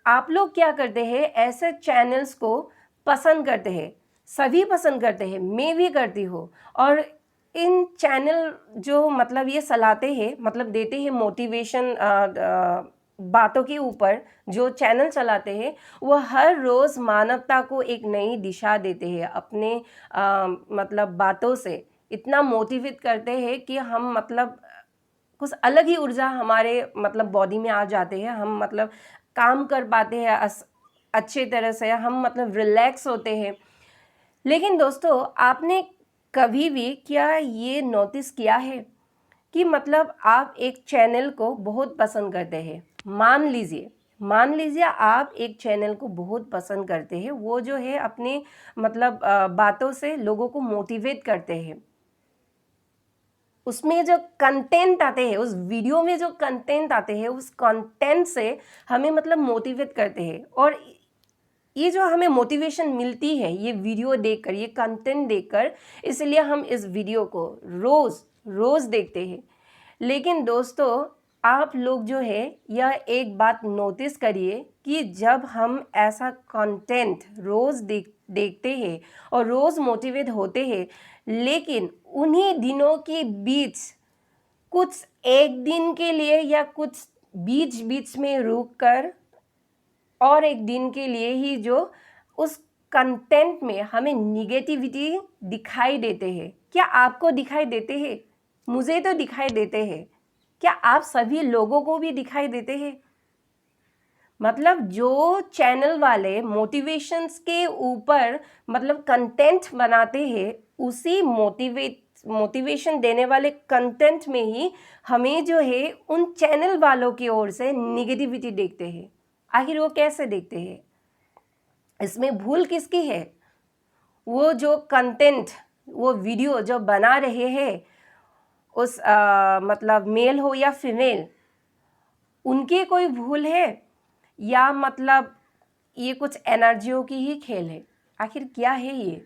आप लोग क्या करते हैं, ऐसे चैनल्स को पसंद करते हैं, सभी पसंद करते हैं, मैं भी करती हूँ। और इन चैनल जो मतलब ये सलाहते हैं, मतलब देते हैं मोटिवेशन बातों के ऊपर, जो चैनल चलाते हैं वो हर रोज़ मानवता को एक नई दिशा देते हैं अपने मतलब बातों से। इतना मोटिवेट करते हैं कि हम मतलब कुछ अलग ही ऊर्जा हमारे मतलब बॉडी में आ जाते हैं, हम मतलब काम कर पाते हैं अच्छे तरह से, हम मतलब रिलैक्स होते हैं। लेकिन दोस्तों, आपने कभी भी क्या ये नोटिस किया है कि मतलब आप एक चैनल को बहुत पसंद करते हैं? मान लीजिए आप एक चैनल को बहुत पसंद करते हैं, वो जो है अपने मतलब बातों से लोगों को मोटिवेट करते हैं। उसमें जो कंटेंट आते हैं, उस वीडियो में जो कंटेंट आते हैं, उस कंटेंट से हमें मतलब मोटिवेट करते हैं। और ये जो हमें मोटिवेशन मिलती है ये वीडियो देखकर, ये कंटेंट देखकर, इसलिए हम इस वीडियो को रोज़ रोज़ देखते हैं। लेकिन दोस्तों, आप लोग जो है यह एक बात नोटिस करिए कि जब हम ऐसा कंटेंट रोज़ देखते हैं और रोज़ मोटिवेट होते हैं, लेकिन उन्हीं दिनों के बीच कुछ एक दिन के लिए या कुछ बीच बीच में रुक कर और एक दिन के लिए ही जो उस कंटेंट में हमें निगेटिविटी दिखाई देते हैं। क्या आपको दिखाई देते हैं? मुझे तो दिखाई देते हैं। क्या आप सभी लोगों को भी दिखाई देते हैं? मतलब जो चैनल वाले मोटिवेशंस के ऊपर मतलब कंटेंट बनाते हैं, उसी मोटिवेशन देने वाले कंटेंट में ही हमें जो है उन चैनल वालों की ओर से निगेटिविटी देखते हैं। आखिर वो कैसे देखते हैं? इसमें भूल किसकी है? वो जो कंटेंट, वो वीडियो जो बना रहे हैं, उस मतलब मेल हो या फीमेल, उनकी कोई भूल है या मतलब ये कुछ एनर्जियों की ही खेल है? आखिर क्या है ये?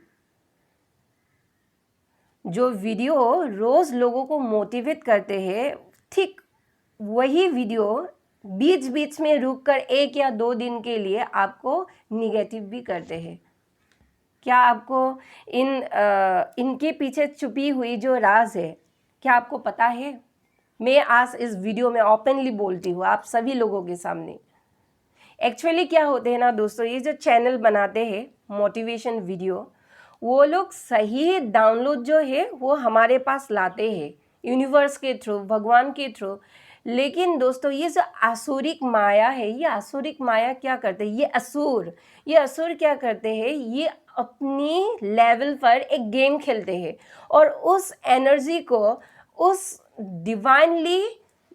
जो वीडियो रोज़ लोगों को मोटिवेट करते हैं, ठीक वही वीडियो बीच बीच में रुक कर 1 या 2 दिन के लिए आपको निगेटिव भी करते हैं। क्या आपको इनके पीछे छुपी हुई जो राज है, क्या आपको पता है? मैं आज इस वीडियो में ओपनली बोलती हूँ आप सभी लोगों के सामने। एक्चुअली क्या होते हैं ना दोस्तों, ये जो चैनल बनाते हैं मोटिवेशन वीडियो, वो लोग सही डाउनलोड जो है वो हमारे पास लाते हैं यूनिवर्स के थ्रू, भगवान के थ्रू। लेकिन दोस्तों, ये जो आसुरिक माया है, ये आसुरिक माया क्या करते हैं? ये असुर क्या करते हैं? ये अपनी लेवल पर एक गेम खेलते हैं और उस एनर्जी को उस डिवाइनली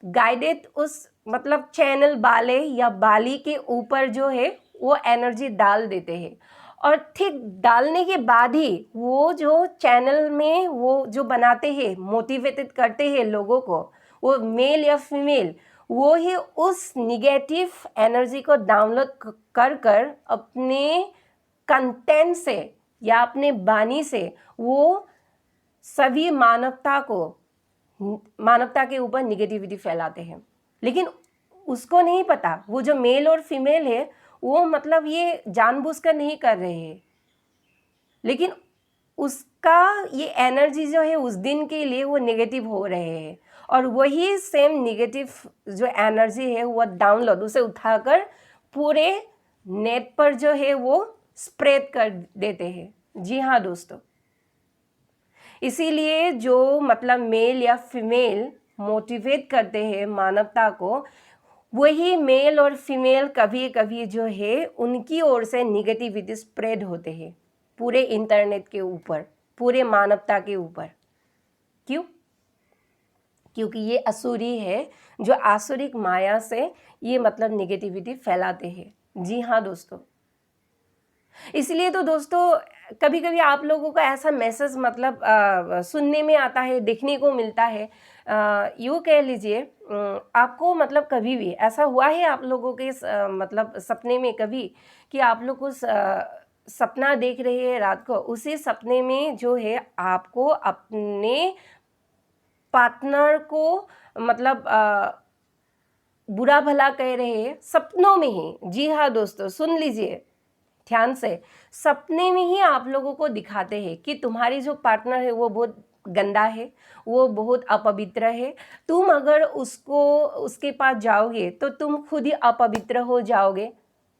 गाइडेड उस मतलब चैनल वाले या बाली के ऊपर जो है वो एनर्जी डाल देते हैं। और ठीक डालने के बाद ही वो जो चैनल में वो जो बनाते हैं, मोटिवेटेड करते हैं लोगों को, वो मेल या फीमेल, वो ही उस निगेटिव एनर्जी को डाउनलोड कर कर अपने कंटेंट से या अपने बानी से वो सभी मानवता के ऊपर निगेटिविटी फैलाते हैं। लेकिन उसको नहीं पता, वो जो मेल और फीमेल है वो मतलब ये जानबूझकर नहीं कर रहे हैं, लेकिन उसका ये एनर्जी जो है उस दिन के लिए वो नेगेटिव हो रहे हैं और वही सेम नेगेटिव जो एनर्जी है वो डाउनलोड उसे उठाकर पूरे नेट पर जो है वो स्प्रेड कर देते हैं। जी हाँ दोस्तों, इसीलिए जो मतलब मेल या फीमेल मोटिवेट करते हैं मानवता को, वही मेल और फीमेल कभी कभी जो है उनकी ओर से निगेटिविटी स्प्रेड होते हैं पूरे इंटरनेट के ऊपर, पूरे मानवता के ऊपर। क्यों? क्योंकि ये असुरी है जो आसुरिक माया से ये मतलब निगेटिविटी फैलाते हैं। जी हाँ दोस्तों, इसलिए तो दोस्तों कभी कभी आप लोगों का ऐसा मैसेज मतलब सुनने में आता है, देखने को मिलता है। यूँ कह लीजिए, आपको मतलब कभी भी ऐसा हुआ है आप लोगों के मतलब सपने में कभी कि आप लोग को सपना देख रहे हैं रात को, उसी सपने में जो है आपको अपने पार्टनर को मतलब बुरा भला कह रहे हैं सपनों में ही। जी हाँ दोस्तों, सुन लीजिए ध्यान से, सपने में ही आप लोगों को दिखाते हैं कि तुम्हारी जो पार्टनर है वो बहुत गंदा है, वो बहुत अपवित्र है। तुम अगर उसके पास जाओगे तो तुम खुद ही अपवित्र हो जाओगे।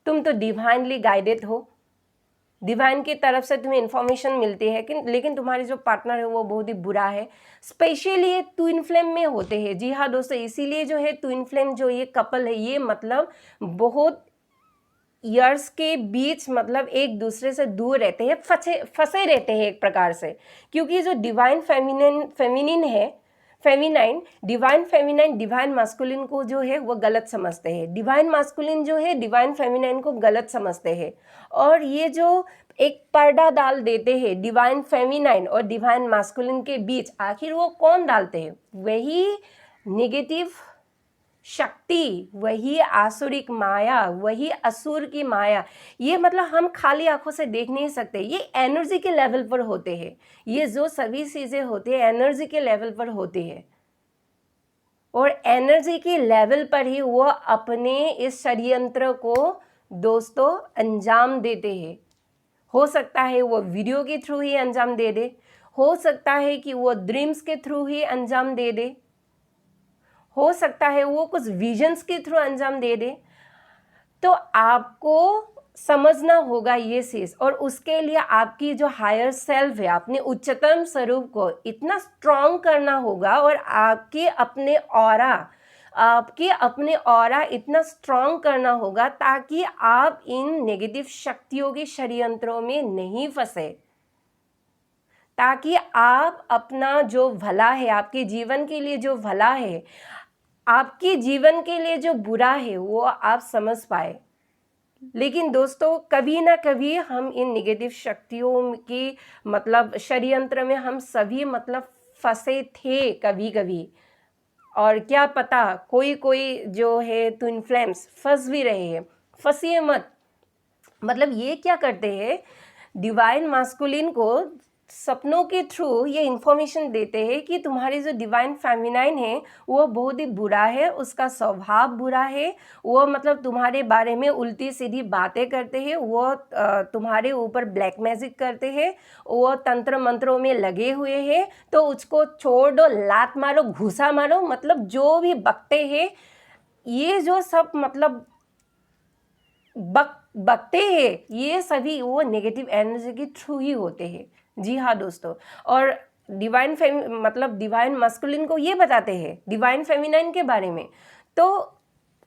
तुम तो डिवाइनली गाइडेड हो, डिवाइन की तरफ से तुम्हें इन्फॉर्मेशन मिलती है कि लेकिन तुम्हारे जो पार्टनर है वो बहुत ही बुरा है। स्पेशली ये ट्विन फ्लेम में होते हैं। जी हाँ दोस्तों, इसीलिए जो है ट्विन फ्लेम जो ये कपल है ये मतलब बहुत ईयर्स के बीच मतलब एक दूसरे से दूर रहते हैं, फंसे रहते हैं एक प्रकार से। क्योंकि जो divine divine feminine divine masculine को जो है वो गलत समझते हैं, डिवाइन मास्कुलिन जो है डिवाइन फेमिनाइन को गलत समझते हैं। और ये जो एक पर्दा डाल देते हैं डिवाइन फेमिनाइन और डिवाइन मास्कुलिन के बीच, आखिर वो कौन डालते हैं? वही नेगेटिव शक्ति, वही आसुरिक माया, वही असुर की माया। ये मतलब हम खाली आंखों से देख नहीं सकते, ये एनर्जी के लेवल पर होते हैं। ये जो सभी चीज़ें होती है एनर्जी के लेवल पर होती है, और एनर्जी के लेवल पर ही वो अपने इस षड्यंत्र को दोस्तों अंजाम देते हैं। हो सकता है वो वीडियो के थ्रू ही अंजाम दे दे, हो सकता है कि वो ड्रीम्स के थ्रू ही अंजाम दे दे, हो सकता है वो कुछ विजन्स के थ्रू अंजाम दे दे। तो आपको समझना होगा ये चीज, और उसके लिए आपकी जो हायर सेल्फ है, अपने उच्चतम स्वरूप को इतना स्ट्रांग करना होगा, और आपके अपने ऑरा इतना स्ट्रांग करना होगा ताकि आप इन नेगेटिव शक्तियों के षड्यंत्रों में नहीं फंसे, ताकि आप अपना जो भला है, आपके जीवन के लिए जो भला है, आपके जीवन के लिए जो बुरा है वो आप समझ पाए। लेकिन दोस्तों कभी ना कभी हम इन नेगेटिव शक्तियों की मतलब षड्यंत्र में हम सभी मतलब फंसे थे कभी कभी, और क्या पता कोई जो है ट्विन फ्लेम्स फंस भी रहे हैं। फंसिए मत। मतलब ये क्या करते हैं, डिवाइन मास्कुलिन को सपनों के थ्रू ये इन्फॉर्मेशन देते हैं कि तुम्हारी जो डिवाइन फेमिनाइन है वो बहुत ही बुरा है, उसका स्वभाव बुरा है, वो मतलब तुम्हारे बारे में उल्टी सीधी बातें करते हैं, वो तुम्हारे ऊपर ब्लैक मैजिक करते हैं, वो तंत्र मंत्रों में लगे हुए हैं। तो उसको छोड़ दो, लात मारो, घूसा मारो, मतलब जो भी बकते हैं ये जो सब मतलब बकते हैं, ये सभी वो नेगेटिव एनर्जी के थ्रू ही होते हैं। जी हाँ दोस्तों, और मतलब डिवाइन मस्कुलिन को ये बताते हैं डिवाइन फेमिनाइन के बारे में, तो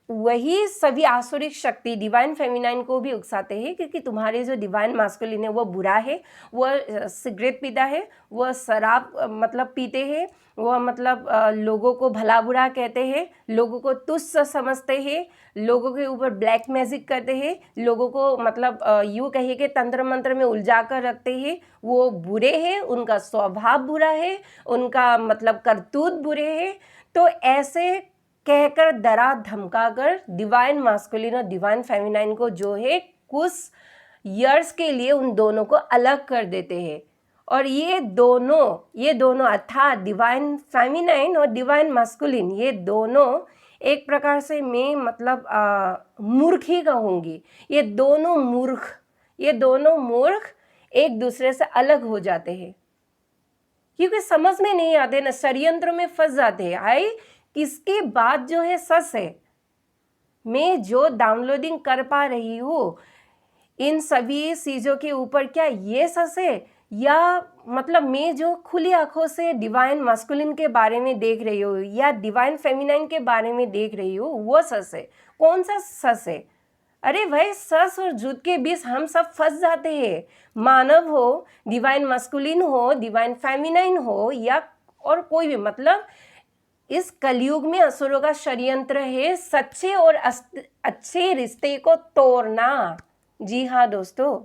वही सभी आसुरिक शक्ति डिवाइन फेमिनाइन को भी उकसाते हैं, क्योंकि तुम्हारे जो डिवाइन मास्कुलिन है वो बुरा है, वो सिगरेट पीता है, वो शराब मतलब पीते हैं, वो मतलब लोगों को भला बुरा कहते हैं, लोगों को तुच्छ समझते हैं, लोगों के ऊपर ब्लैक मैजिक करते हैं, लोगों को मतलब यूँ कहिए कि तंत्र मंत्र में उलझा कर रखते हैं। वो बुरे हैं, उनका स्वभाव बुरा है, उनका मतलब करतूत बुरे हैं। तो ऐसे कहकर डरा धमकाकर डिवाइन मास्कुलिन और डिवाइन फेमिनाइन को जो है कुछ ईयर्स के लिए उन दोनों को अलग कर देते हैं। और ये दोनों अर्थात डिवाइन फेमिनाइन और डिवाइन मास्कुलिन, ये दोनों एक प्रकार से मैं मतलब मूर्ख ही कहूँगी। ये दोनों मूर्ख एक दूसरे से अलग हो जाते हैं, क्योंकि समझ में नहीं आते ना, षड्यंत्र में फंस जाते हैं। किसकी बात जो है सच है, मैं जो डाउनलोडिंग कर पा रही हूँ इन सभी चीज़ों के ऊपर, क्या ये सच है, या मतलब मैं जो खुली आंखों से डिवाइन मास्कुलिन के बारे में देख रही हूँ या डिवाइन फेमिनाइन के बारे में देख रही हूँ वो सच है? कौन सा सच है? अरे भाई, सच और झूठ के बीच हम सब फंस जाते हैं। मानव हो, डिवाइन मास्कुलिन हो, डिवाइन फेमिनाइन हो, या और कोई भी, मतलब इस कलयुग में असुरों का षड्यंत्र है सच्चे और अच्छे रिश्ते को तोड़ना। जी हाँ दोस्तों,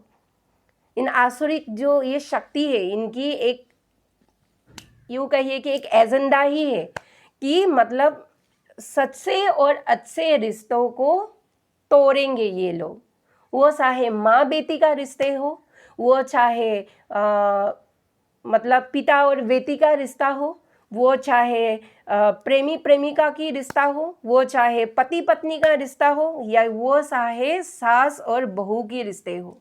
इन आसुरिक जो ये शक्ति है, इनकी एक यूँ कहिए कि एक एजेंडा ही है कि मतलब सच्चे और अच्छे रिश्तों को तोड़ेंगे ये लोग। वो चाहे माँ बेटी का रिश्ते हो, वो चाहे मतलब पिता और बेटी का रिश्ता हो, वो चाहे प्रेमी प्रेमिका की रिश्ता हो, वो चाहे पति पत्नी का रिश्ता हो, या वो चाहे सास और बहू की रिश्ते हो।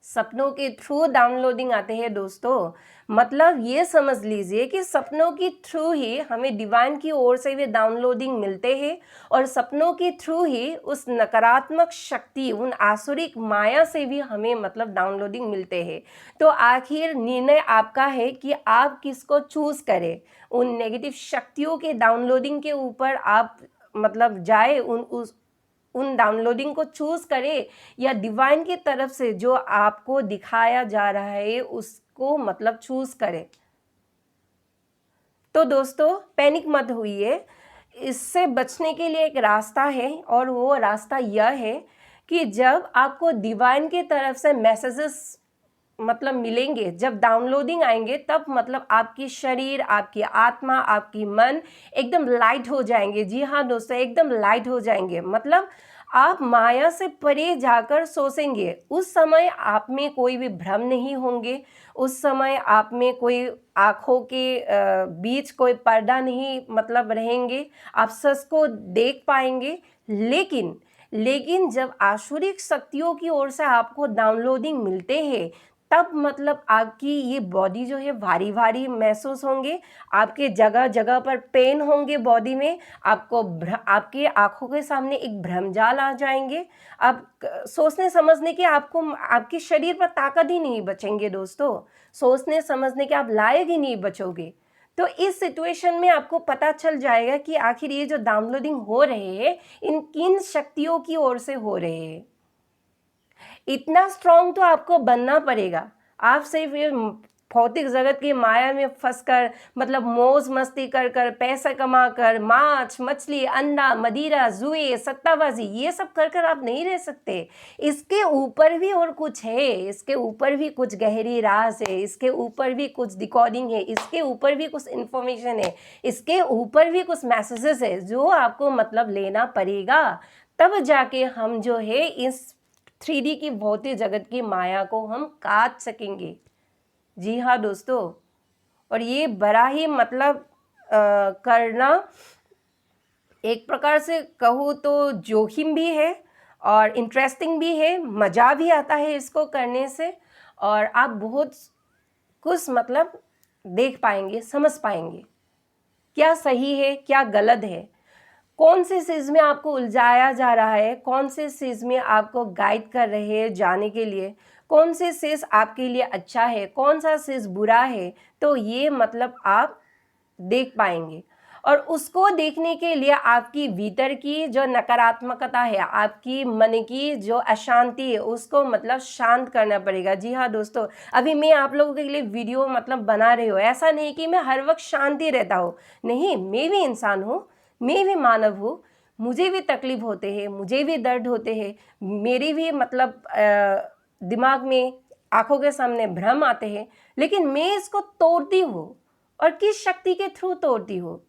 सपनों के थ्रू डाउनलोडिंग आते हैं दोस्तों। मतलब ये समझ लीजिए कि सपनों के थ्रू ही हमें डिवाइन की ओर से भी डाउनलोडिंग मिलते हैं और सपनों के थ्रू ही उस नकारात्मक शक्ति, उन आसुरिक माया से भी हमें मतलब डाउनलोडिंग मिलते हैं। तो आखिर निर्णय आपका है कि आप किसको चूज करें, उन नेगेटिव शक्तियों के डाउनलोडिंग के ऊपर आप मतलब जाए, उन डाउनलोडिंग को चूज करें, या डिवाइन की तरफ से जो आपको दिखाया जा रहा है उसको मतलब चूज करें। तो दोस्तों पैनिक मत होइए, इससे बचने के लिए एक रास्ता है और वो रास्ता यह है कि जब आपको डिवाइन की तरफ से मैसेजेस मतलब मिलेंगे, जब डाउनलोडिंग आएंगे, तब मतलब आपकी शरीर, आपकी आत्मा, आपकी मन एकदम लाइट हो जाएंगे। जी हाँ दोस्तों, एकदम लाइट हो जाएंगे। मतलब आप माया से परे जाकर सोचेंगे। उस समय आप में कोई भी भ्रम नहीं होंगे, उस समय आप में कोई आँखों के बीच कोई पर्दा नहीं मतलब रहेंगे, आप सच को देख पाएंगे। लेकिन जब आसुरिक शक्तियों की ओर से आपको डाउनलोडिंग मिलते हैं, तब मतलब आपकी ये बॉडी जो है भारी भारी महसूस होंगे, आपके जगह जगह पर पेन होंगे बॉडी में, आपके आंखों के सामने एक भ्रमजाल आ जाएंगे। आप सोचने समझने के आपके शरीर पर ताकत ही नहीं बचेंगे दोस्तों, सोचने समझने के आप लायक ही नहीं बचोगे। तो इस सिचुएशन में आपको पता चल जाएगा कि आखिर ये जो डाउनलोडिंग हो रहे हैं इन किन शक्तियों की ओर से हो रहे हैं। इतना स्ट्रांग तो आपको बनना पड़ेगा। आप सिर्फ ये भौतिक जगत की माया में फंसकर मतलब मौज मस्ती कर कर, पैसा कमा कर, मांस मछली, अंडा, मदिरा, जुए, सट्टाबाजी, ये सब कर कर आप नहीं रह सकते। इसके ऊपर भी और कुछ है, इसके ऊपर भी कुछ गहरी राज है, इसके ऊपर भी कुछ रिकॉर्डिंग है, इसके ऊपर भी कुछ इन्फॉर्मेशन है, इसके ऊपर भी कुछ मैसेजेस है जो आपको मतलब लेना पड़ेगा। तब जाके हम जो है इस 3D की भौतिक जगत की माया को हम काट सकेंगे। जी हाँ दोस्तों, और ये बड़ा ही मतलब करना एक प्रकार से कहूँ तो जोखिम भी है और इंटरेस्टिंग भी है, मज़ा भी आता है इसको करने से, और आप बहुत कुछ मतलब देख पाएंगे, समझ पाएंगे क्या सही है क्या गलत है, कौन से चीज़ में आपको उलझाया जा रहा है, कौन से चीज़ में आपको गाइड कर रहे हैं जाने के लिए, कौन से चीज़ आपके लिए अच्छा है, कौन सा चीज़ बुरा है। तो ये मतलब आप देख पाएंगे, और उसको देखने के लिए आपकी भीतर की जो नकारात्मकता है, आपकी मन की जो अशांति है, उसको मतलब शांत करना पड़ेगा। जी हाँ दोस्तों, अभी मैं आप लोगों के लिए वीडियो मतलब बना रही हूँ, ऐसा नहीं कि मैं हर वक्त शांति रहता हूँ, नहीं, मैं भी इंसान हूँ, मैं भी मानव हूँ, मुझे भी तकलीफ होते हैं, मुझे भी दर्द होते हैं, मेरी भी मतलब दिमाग में, आंखों के सामने भ्रम आते हैं, लेकिन मैं इसको तोड़ती हूँ। और किस शक्ति के थ्रू तोड़ती हूँ?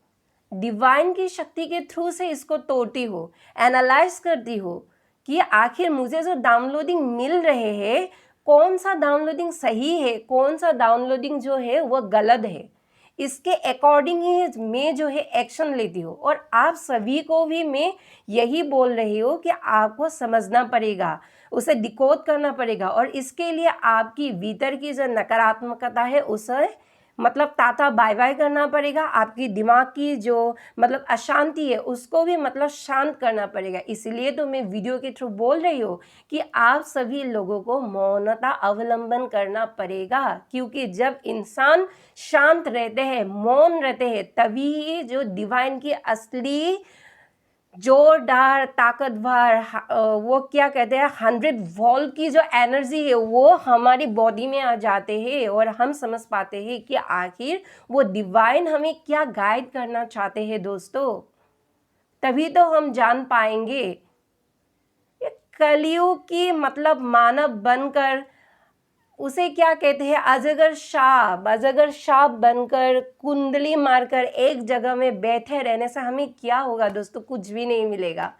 डिवाइन की शक्ति के थ्रू से इसको तोड़ती हूँ, एनालाइज करती हूँ कि आखिर मुझे जो डाउनलोडिंग मिल रहे हैं, कौन सा डाउनलोडिंग सही है, कौन सा डाउनलोडिंग जो है वो गलत है। इसके अकॉर्डिंग ही मैं जो है एक्शन लेती हूँ, और आप सभी को भी मैं यही बोल रही हूँ कि आपको समझना पड़ेगा, उसे डिकोड करना पड़ेगा, और इसके लिए आपकी भीतर की जो नकारात्मकता है उसे मतलब टाटा बाय बाय करना पड़ेगा। आपकी दिमाग की जो मतलब अशांति है उसको भी मतलब शांत करना पड़ेगा। इसलिए तो मैं वीडियो के थ्रू बोल रही हूँ कि आप सभी लोगों को मौनता अवलंबन करना पड़ेगा, क्योंकि जब इंसान शांत रहते हैं, मौन रहते हैं, तभी जो डिवाइन की असली जोरदार ताकतवर वो क्या कहते हैं 100 वोल्ट की जो एनर्जी है वो हमारी बॉडी में आ जाते हैं, और हम समझ पाते हैं कि आखिर वो डिवाइन हमें क्या गाइड करना चाहते हैं दोस्तों। तभी तो हम जान पाएंगे। ये कलयुग की मतलब मानव बनकर उसे क्या कहते हैं अजगर शाप बनकर कुंडली मारकर एक जगह में बैठे रहने से हमें क्या होगा दोस्तों? कुछ भी नहीं मिलेगा।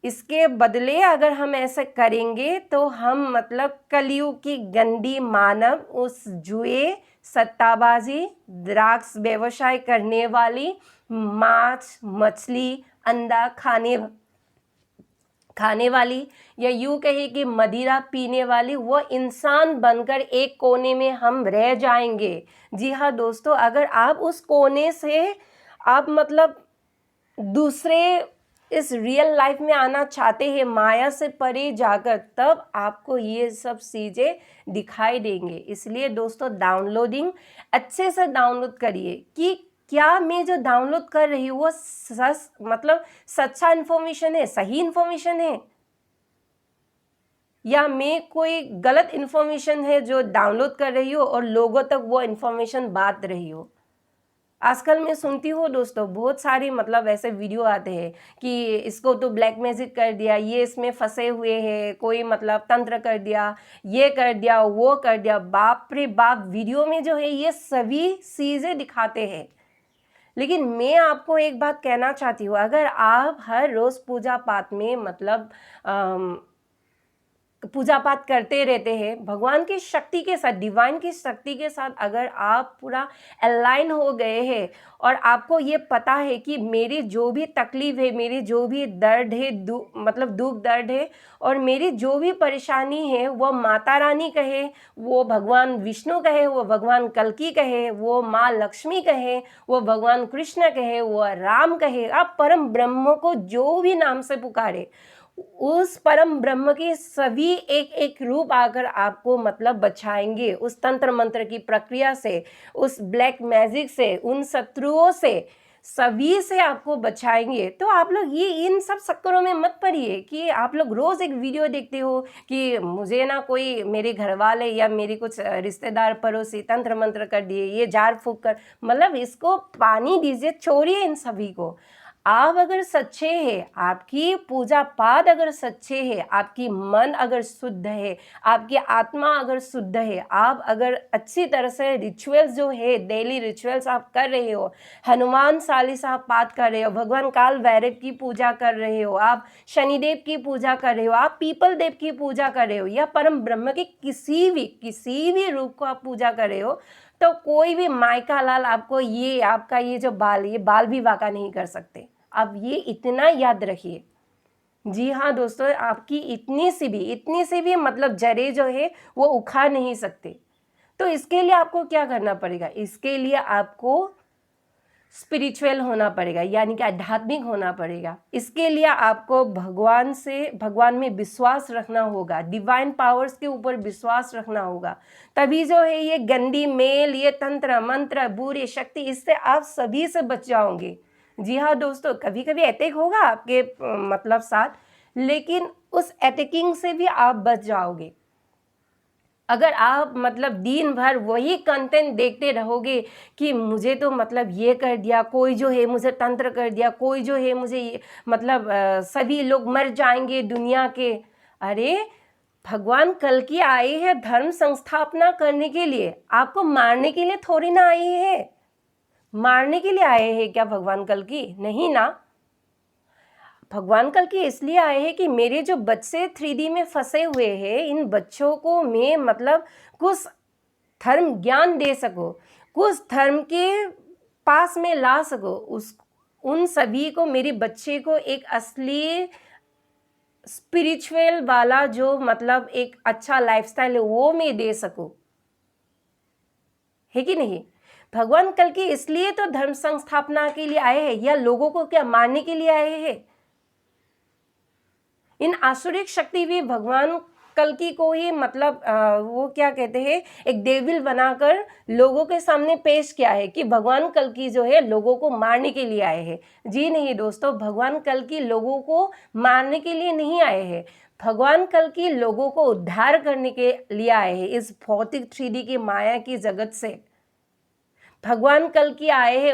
इसके बदले अगर हम ऐसे करेंगे तो हम मतलब कलयुग की गंदी मानव, उस जुए, सट्टाबाजी, ड्रग्स व्यवसाय करने वाली, मांस मछली अंडा खाने वाली या यूँ कहे कि मदिरा पीने वाली वो इंसान बनकर एक कोने में हम रह जाएंगे। जी हाँ दोस्तों, अगर आप उस कोने से आप मतलब दूसरे इस रियल लाइफ में आना चाहते हैं, माया से परे जाकर, तब आपको ये सब चीज़ें दिखाई देंगे। इसलिए दोस्तों डाउनलोडिंग अच्छे से डाउनलोड करिए कि क्या मैं जो डाउनलोड कर रही हूँ वो मतलब सच्चा इन्फॉर्मेशन है, सही इन्फॉर्मेशन है, या मैं कोई गलत इन्फॉर्मेशन है जो डाउनलोड कर रही हूँ और लोगों तक वो इन्फॉर्मेशन बांट रही हो। आजकल मैं सुनती हूँ दोस्तों, बहुत सारी मतलब ऐसे वीडियो आते हैं कि इसको तो ब्लैक मैजिक कर दिया, ये इसमें फंसे हुए हैं, कोई मतलब तंत्र कर दिया, ये कर दिया, वो कर दिया। बाप रे बाप, वीडियो में जो है ये सभी चीज़ें दिखाते हैं। लेकिन मैं आपको एक बात कहना चाहती हूँ, अगर आप हर रोज़ पूजा पाठ में मतलब पूजा पाठ करते रहते हैं, भगवान की शक्ति के साथ, डिवाइन की शक्ति के साथ अगर आप पूरा अलाइन हो गए हैं और आपको ये पता है कि मेरी जो भी तकलीफ है, मेरी जो भी दर्द है, मतलब दुख दर्द है, और मेरी जो भी परेशानी है, वो माता रानी कहे, वो भगवान विष्णु कहे, वो भगवान कल्की कहे, वो माँ लक्ष्मी कहे, वो भगवान कृष्ण कहे, वो राम कहे, आप परम ब्रह्म को जो भी नाम से पुकारे, उस परम ब्रह्म के सभी एक एक रूप आकर आपको मतलब बचाएंगे उस तंत्र मंत्र की प्रक्रिया से, उस ब्लैक मैजिक से, उन शत्रुओं से, सभी से आपको बचाएंगे। तो आप लोग ये इन सब चक्करों में मत पड़िए कि आप लोग रोज एक वीडियो देखते हो कि मुझे ना कोई मेरे घर वाले या मेरी कुछ रिश्तेदार पड़ोसी तंत्र मंत्र कर दिए, ये झाड़ फूक कर, मतलब इसको पानी दीजिए, छोड़िए इन सभी को। आप अगर सच्चे हैं, आपकी पूजा पाठ अगर सच्चे है, आपकी मन अगर शुद्ध है, आपकी आत्मा अगर शुद्ध है, आप अगर अच्छी तरह से रिचुअल्स जो है, डेली रिचुअल्स आप कर रहे हो, हनुमान चालीसा आप पाठ कर रहे हो, भगवान काल भैरव की पूजा कर रहे हो, आप शनिदेव की पूजा कर रहे हो, आप पीपल देव की पूजा कर रहे हो, या परम ब्रह्म के किसी भी रूप को आप पूजा कर रहे हो, तो कोई भी मायका लाल आपको ये आपका ये जो बाल, ये बाल भी वाका नहीं कर सकते। अब ये इतना याद रखिए। जी हाँ दोस्तों, आपकी इतनी सी भी मतलब जड़ें जो है वो उखाड़ नहीं सकते। तो इसके लिए आपको क्या करना पड़ेगा? इसके लिए आपको स्पिरिचुअल होना पड़ेगा, यानी कि आध्यात्मिक होना पड़ेगा। इसके लिए आपको भगवान में विश्वास रखना होगा, डिवाइन पावर्स के ऊपर विश्वास रखना होगा। तभी जो है ये गंदी मेल, ये तंत्र मंत्र, बुरी शक्ति, इससे आप सभी से बच जाओगे। जी हाँ दोस्तों, कभी कभी अटैक होगा आपके मतलब साथ, लेकिन उस अटैकिंग से भी आप बच जाओगे। अगर आप मतलब दिन भर वही कंटेंट देखते रहोगे कि मुझे तो मतलब ये कर दिया, कोई जो है मुझे तंत्र कर दिया, कोई जो है मुझे मतलब सभी लोग मर जाएंगे दुनिया के। अरे भगवान कल की आए हैं धर्म संस्थापना करने के लिए, आपको मारने के लिए थोड़ी ना आए हैं। मारने के लिए आए हैं क्या भगवान कल की? नहीं ना। भगवान कल की इसलिए आए हैं कि मेरे जो बच्चे 3D में फंसे हुए हैं, इन बच्चों को मैं मतलब कुछ धर्म ज्ञान दे सको, कुछ धर्म के पास में ला सको, उन सभी को, मेरे बच्चे को एक असली स्पिरिचुअल वाला जो मतलब एक अच्छा लाइफस्टाइल है वो मैं दे सकूं, है कि नहीं? भगवान कल की इसलिए तो धर्म संस्थापना के लिए आए हैं, या लोगों को क्या मारने के लिए आए हैं? इन आसुरिक शक्ति भी भगवान कल्कि को ही मतलब वो क्या कहते हैं, एक डेविल बनाकर लोगों के सामने पेश किया है कि भगवान कल्कि जो है लोगों को मारने के लिए आए हैं। जी नहीं दोस्तों, भगवान कल्कि लोगों को मारने के लिए नहीं आए हैं। भगवान कल्कि लोगों को उद्धार करने के लिए आए हैं इस भौतिक 3D की माया की जगत से। भगवान कल्कि आए हैं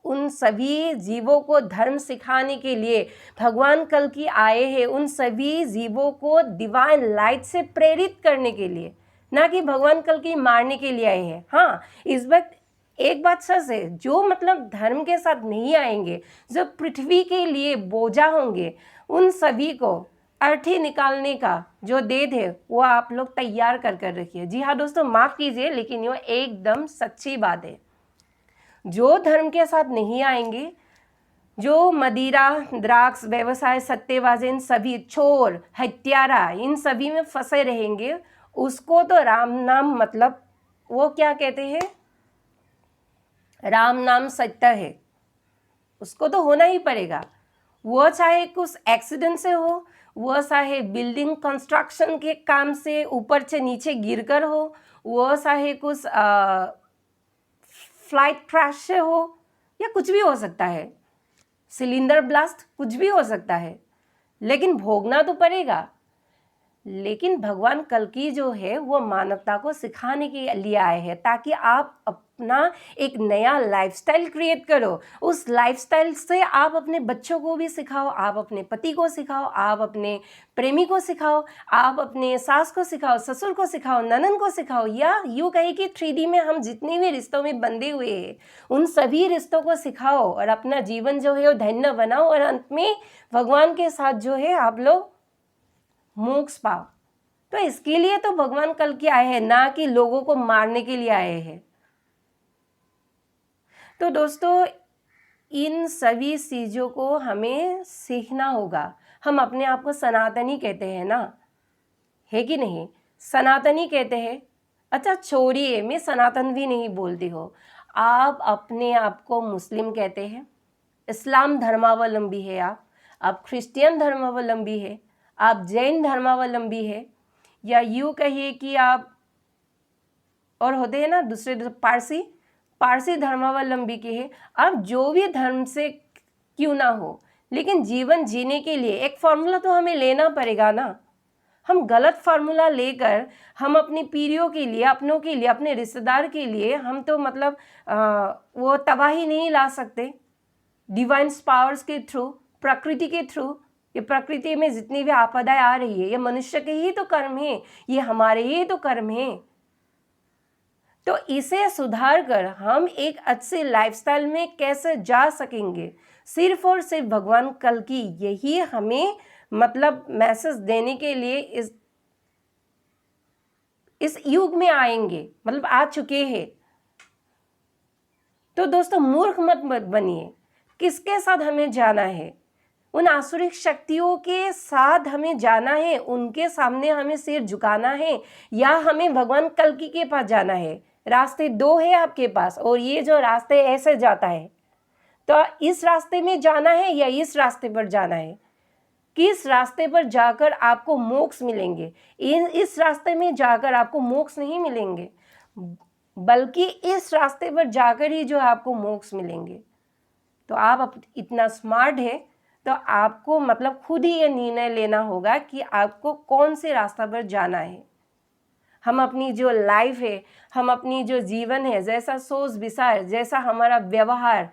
उन सभी जीवों को धर्म सिखाने के लिए। भगवान कल्कि आए हैं उन सभी जीवों को डिवाइन लाइट से प्रेरित करने के लिए, ना कि भगवान कल्कि मारने के लिए आए हैं। हाँ, इस वक्त एक बात सच है, जो मतलब धर्म के साथ नहीं आएंगे, जो पृथ्वी के लिए बोझा होंगे, उन सभी को अर्थी निकालने का जो देद है वो आप लोग तैयार कर रखिए। जी हाँ दोस्तों, माफ़ कीजिए, लेकिन ये एकदम सच्ची बात है। जो धर्म के साथ नहीं आएंगे जो मदिरा, ड्रग्स, व्यवसाय, सट्टेबाज, इन सभी चोर, हत्यारा, इन सभी में फंसे रहेंगे, उसको तो राम नाम मतलब वो क्या कहते हैं, राम नाम सत्य है, उसको तो होना ही पड़ेगा। वो चाहे कुछ एक्सीडेंट से हो, वो चाहे बिल्डिंग कंस्ट्रक्शन के काम से ऊपर से नीचे गिरकर हो, वो चाहे कुछ फ्लाइट क्रैश से हो, या कुछ भी हो सकता है, सिलेंडर ब्लास्ट, कुछ भी हो सकता है, लेकिन भोगना तो पड़ेगा। लेकिन भगवान कल्कि जो है वो मानवता को सिखाने के लिए आए हैं, ताकि आप अपना एक नया लाइफस्टाइल क्रिएट करो। उस लाइफस्टाइल से आप अपने बच्चों को भी सिखाओ, आप अपने पति को सिखाओ, आप अपने प्रेमी को सिखाओ, आप अपने सास को सिखाओ, ससुर को सिखाओ, ननन को सिखाओ, या यूँ कहे कि 3D में हम जितने भी रिश्तों में बंधे हुए हैं उन सभी रिश्तों को सिखाओ और अपना जीवन जो है वो धन्य बनाओ, और अंत में भगवान के साथ जो है आप लोग मोक्ष पाओ। तो इसके लिए तो भगवान कल्कि आए हैं, ना कि लोगों को मारने के लिए आए हैं। तो दोस्तों, इन सभी चीज़ों को हमें सीखना होगा। हम अपने आप को सनातनी कहते हैं ना, है कि नहीं? सनातनी कहते हैं। अच्छा छोड़िए, मैं सनातन भी नहीं बोलती हो। आप अपने आप को मुस्लिम कहते हैं, इस्लाम धर्मावलंबी है आप क्रिश्चियन धर्मावलंबी है, आप जैन धर्मावलंबी है, या यूँ कहिए कि आप और होते हैं ना दूसरे पारसी धर्मावलंबी के हैं। आप जो भी धर्म से क्यों ना हो, लेकिन जीवन जीने के लिए एक फॉर्मूला तो हमें लेना पड़ेगा ना। हम गलत फार्मूला लेकर हम अपनी पीढ़ियों के लिए, अपनों के लिए, अपने रिश्तेदार के लिए हम तो मतलब वो तबाही नहीं ला सकते। डिवाइन पावर्स के थ्रू, प्रकृति के थ्रू, ये प्रकृति में जितनी भी आपदाएं आ रही है ये मनुष्य के ही तो कर्म है, ये हमारे ही तो कर्म है। तो इसे सुधार कर हम एक अच्छे लाइफस्टाइल में कैसे जा सकेंगे, सिर्फ और सिर्फ भगवान कल्कि यही हमें मतलब मैसेज देने के लिए इस युग में आएंगे, मतलब आ चुके हैं। तो दोस्तों मूर्ख मत बनिए। किसके साथ हमें जाना है? उन आसुरिक शक्तियों के साथ हमें जाना है, उनके सामने हमें सिर झुकाना है, या हमें भगवान कल्कि के पास जाना है? रास्ते दो है आपके पास, और ये जो रास्ते ऐसे जाता है, तो इस रास्ते में जाना है या इस रास्ते पर जाना है? किस रास्ते पर जाकर आपको मोक्ष मिलेंगे? इस रास्ते में जाकर आपको मोक्ष नहीं मिलेंगे, बल्कि इस रास्ते पर जाकर ही जो आपको मोक्ष मिलेंगे। तो आप इतना स्मार्ट है तो आपको मतलब खुद ही ये निर्णय लेना होगा कि आपको कौन से रास्ता पर जाना है। हम अपनी जो लाइफ है, हम अपनी जो जीवन है, जैसा सोच विचार, जैसा हमारा व्यवहार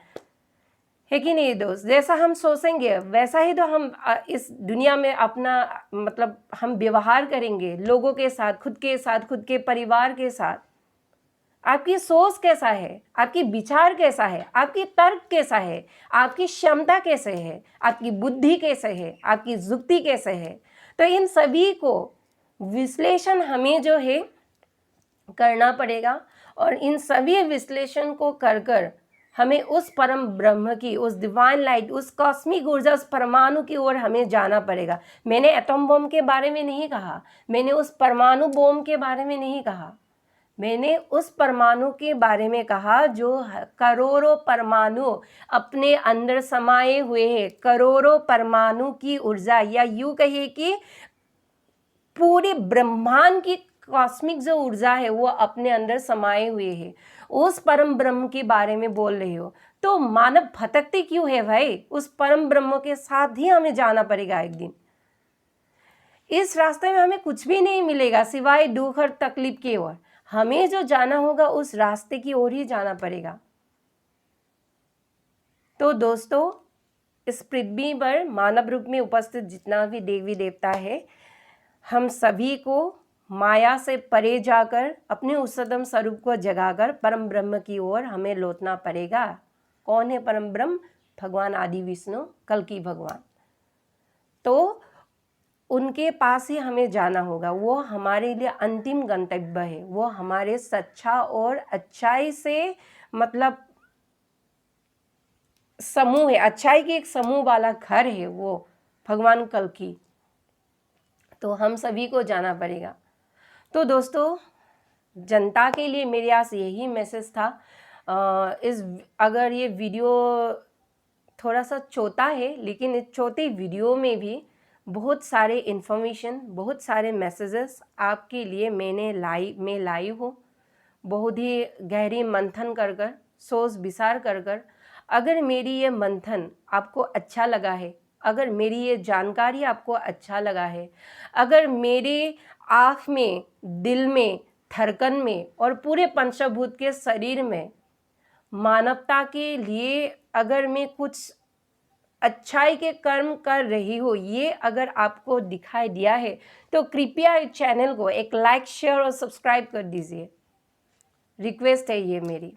है कि नहीं दोस्त, जैसा हम सोचेंगे वैसा ही तो हम इस दुनिया में अपना मतलब हम व्यवहार करेंगे, लोगों के साथ, खुद के साथ, खुद के परिवार के साथ। आपकी सोच कैसा है, आपकी विचार कैसा है, आपकी तर्क कैसा है, आपकी क्षमता कैसे है, आपकी बुद्धि कैसे है, आपकी युक्ति कैसे है, तो इन सभी को विश्लेषण हमें जो है करना पड़ेगा। और इन सभी विश्लेषण को कर हमें उस परम ब्रह्म की, उस डिवाइन लाइट, उस कॉस्मिक ऊर्जा, उस परमाणु की ओर हमें जाना पड़ेगा। मैंने एटम बम के बारे में नहीं कहा, मैंने उस परमाणु बम के बारे में नहीं कहा, मैंने उस परमाणु के बारे में कहा जो करोड़ों परमाणु अपने अंदर समाये हुए हैं। करोड़ों परमाणु की ऊर्जा, या यूँ कहिए कि पूरे ब्रह्मांड की कॉस्मिक जो ऊर्जा है वो अपने अंदर समाये हुए है। उस परम ब्रह्म के बारे में बोल रहे हो, तो मानव भटकते क्यों है भाई? उस परम ब्रह्म के साथ ही हमें जाना पड़ेगा एक दिन। इस रास्ते में हमें कुछ भी नहीं मिलेगा सिवाय दुख और तकलीफ की ओर। हमें जो जाना होगा उस रास्ते की ओर ही जाना पड़ेगा। तो दोस्तों, इस पृथ्वी पर मानव रूप में उपस्थित जितना भी देवी देवता है, हम सभी को माया से परे जाकर अपने उच्चतम स्वरूप को जगाकर परम ब्रह्म की ओर हमें लौटना पड़ेगा। कौन है परम ब्रह्म? भगवान आदि विष्णु, कल्कि भगवान। तो उनके पास ही हमें जाना होगा। वो हमारे लिए अंतिम गंतव्य है। वो हमारे सच्चा और अच्छाई से मतलब समूह है, अच्छाई के एक समूह वाला घर है वो भगवान कल्कि। तो हम सभी को जाना पड़ेगा। तो दोस्तों, जनता के लिए मेरे पास यही मैसेज था। अगर ये वीडियो थोड़ा सा छोटा है, लेकिन इस छोटे वीडियो में भी बहुत सारे इन्फॉर्मेशन, बहुत सारे मैसेजेस आपके लिए मैं लाई हूँ। बहुत ही गहरी मंथन कर सोच विचार कर अगर मेरी ये मंथन आपको अच्छा लगा है, अगर मेरी ये जानकारी आपको अच्छा लगा है, अगर मेरे आँख में, दिल में, धड़कन में और पूरे पंचभूत के शरीर में मानवता के लिए अगर मैं कुछ अच्छाई के कर्म कर रही हो, ये अगर आपको दिखाई दिया है, तो कृपया इस चैनल को एक लाइक, शेयर और सब्सक्राइब कर दीजिए। रिक्वेस्ट है ये मेरी।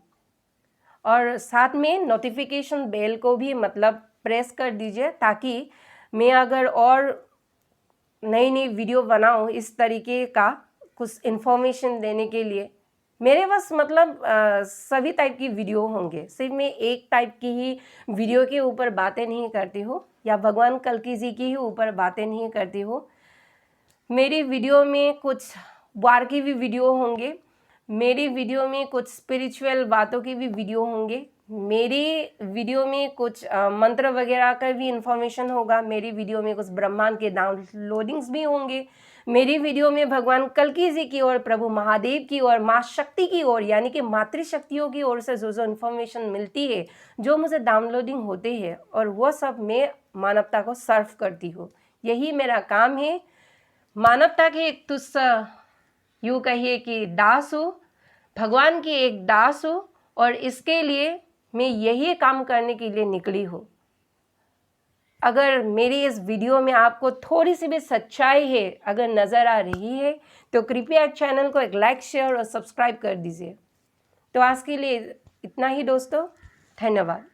और साथ में नोटिफिकेशन बेल को भी मतलब प्रेस कर दीजिए, ताकि मैं अगर और नई नई वीडियो बनाऊँ इस तरीके का कुछ इन्फॉर्मेशन देने के लिए, मेरे पास मतलब सभी टाइप की वीडियो होंगे। सिर्फ मैं एक टाइप की ही वीडियो के ऊपर बातें नहीं करती हूँ, या भगवान कल्कि जी की ही ऊपर बातें नहीं करती हूँ। मेरी वीडियो में कुछ वार की भी वीडियो होंगे, मेरी वीडियो में कुछ स्पिरिचुअल बातों की भी वीडियो होंगे, मेरी वीडियो में कुछ मंत्र वगैरह का भी इंफॉर्मेशन होगा, मेरी वीडियो में कुछ ब्रह्मांड के डाउनलोडिंग्स भी होंगे, मेरी वीडियो में भगवान कल्कि जी की ओर, प्रभु महादेव की ओर, माँ शक्ति की ओर, यानी कि मातृशक्तियों की ओर से जो इन्फॉर्मेशन मिलती है, जो मुझे डाउनलोडिंग होते हैं, और वो सब मैं मानवता को सर्व करती हूँ। यही मेरा काम है। मानवता के एक तुच्छ, यूँ कहिए कि दास हूँ, भगवान की एक दास हूँ, और इसके लिए मैं यही काम करने के लिए निकली हूँ। अगर मेरी इस वीडियो में आपको थोड़ी सी भी सच्चाई है अगर नज़र आ रही है, तो कृपया चैनल को एक लाइक, शेयर और सब्सक्राइब कर दीजिए। तो आज के लिए इतना ही दोस्तों, धन्यवाद।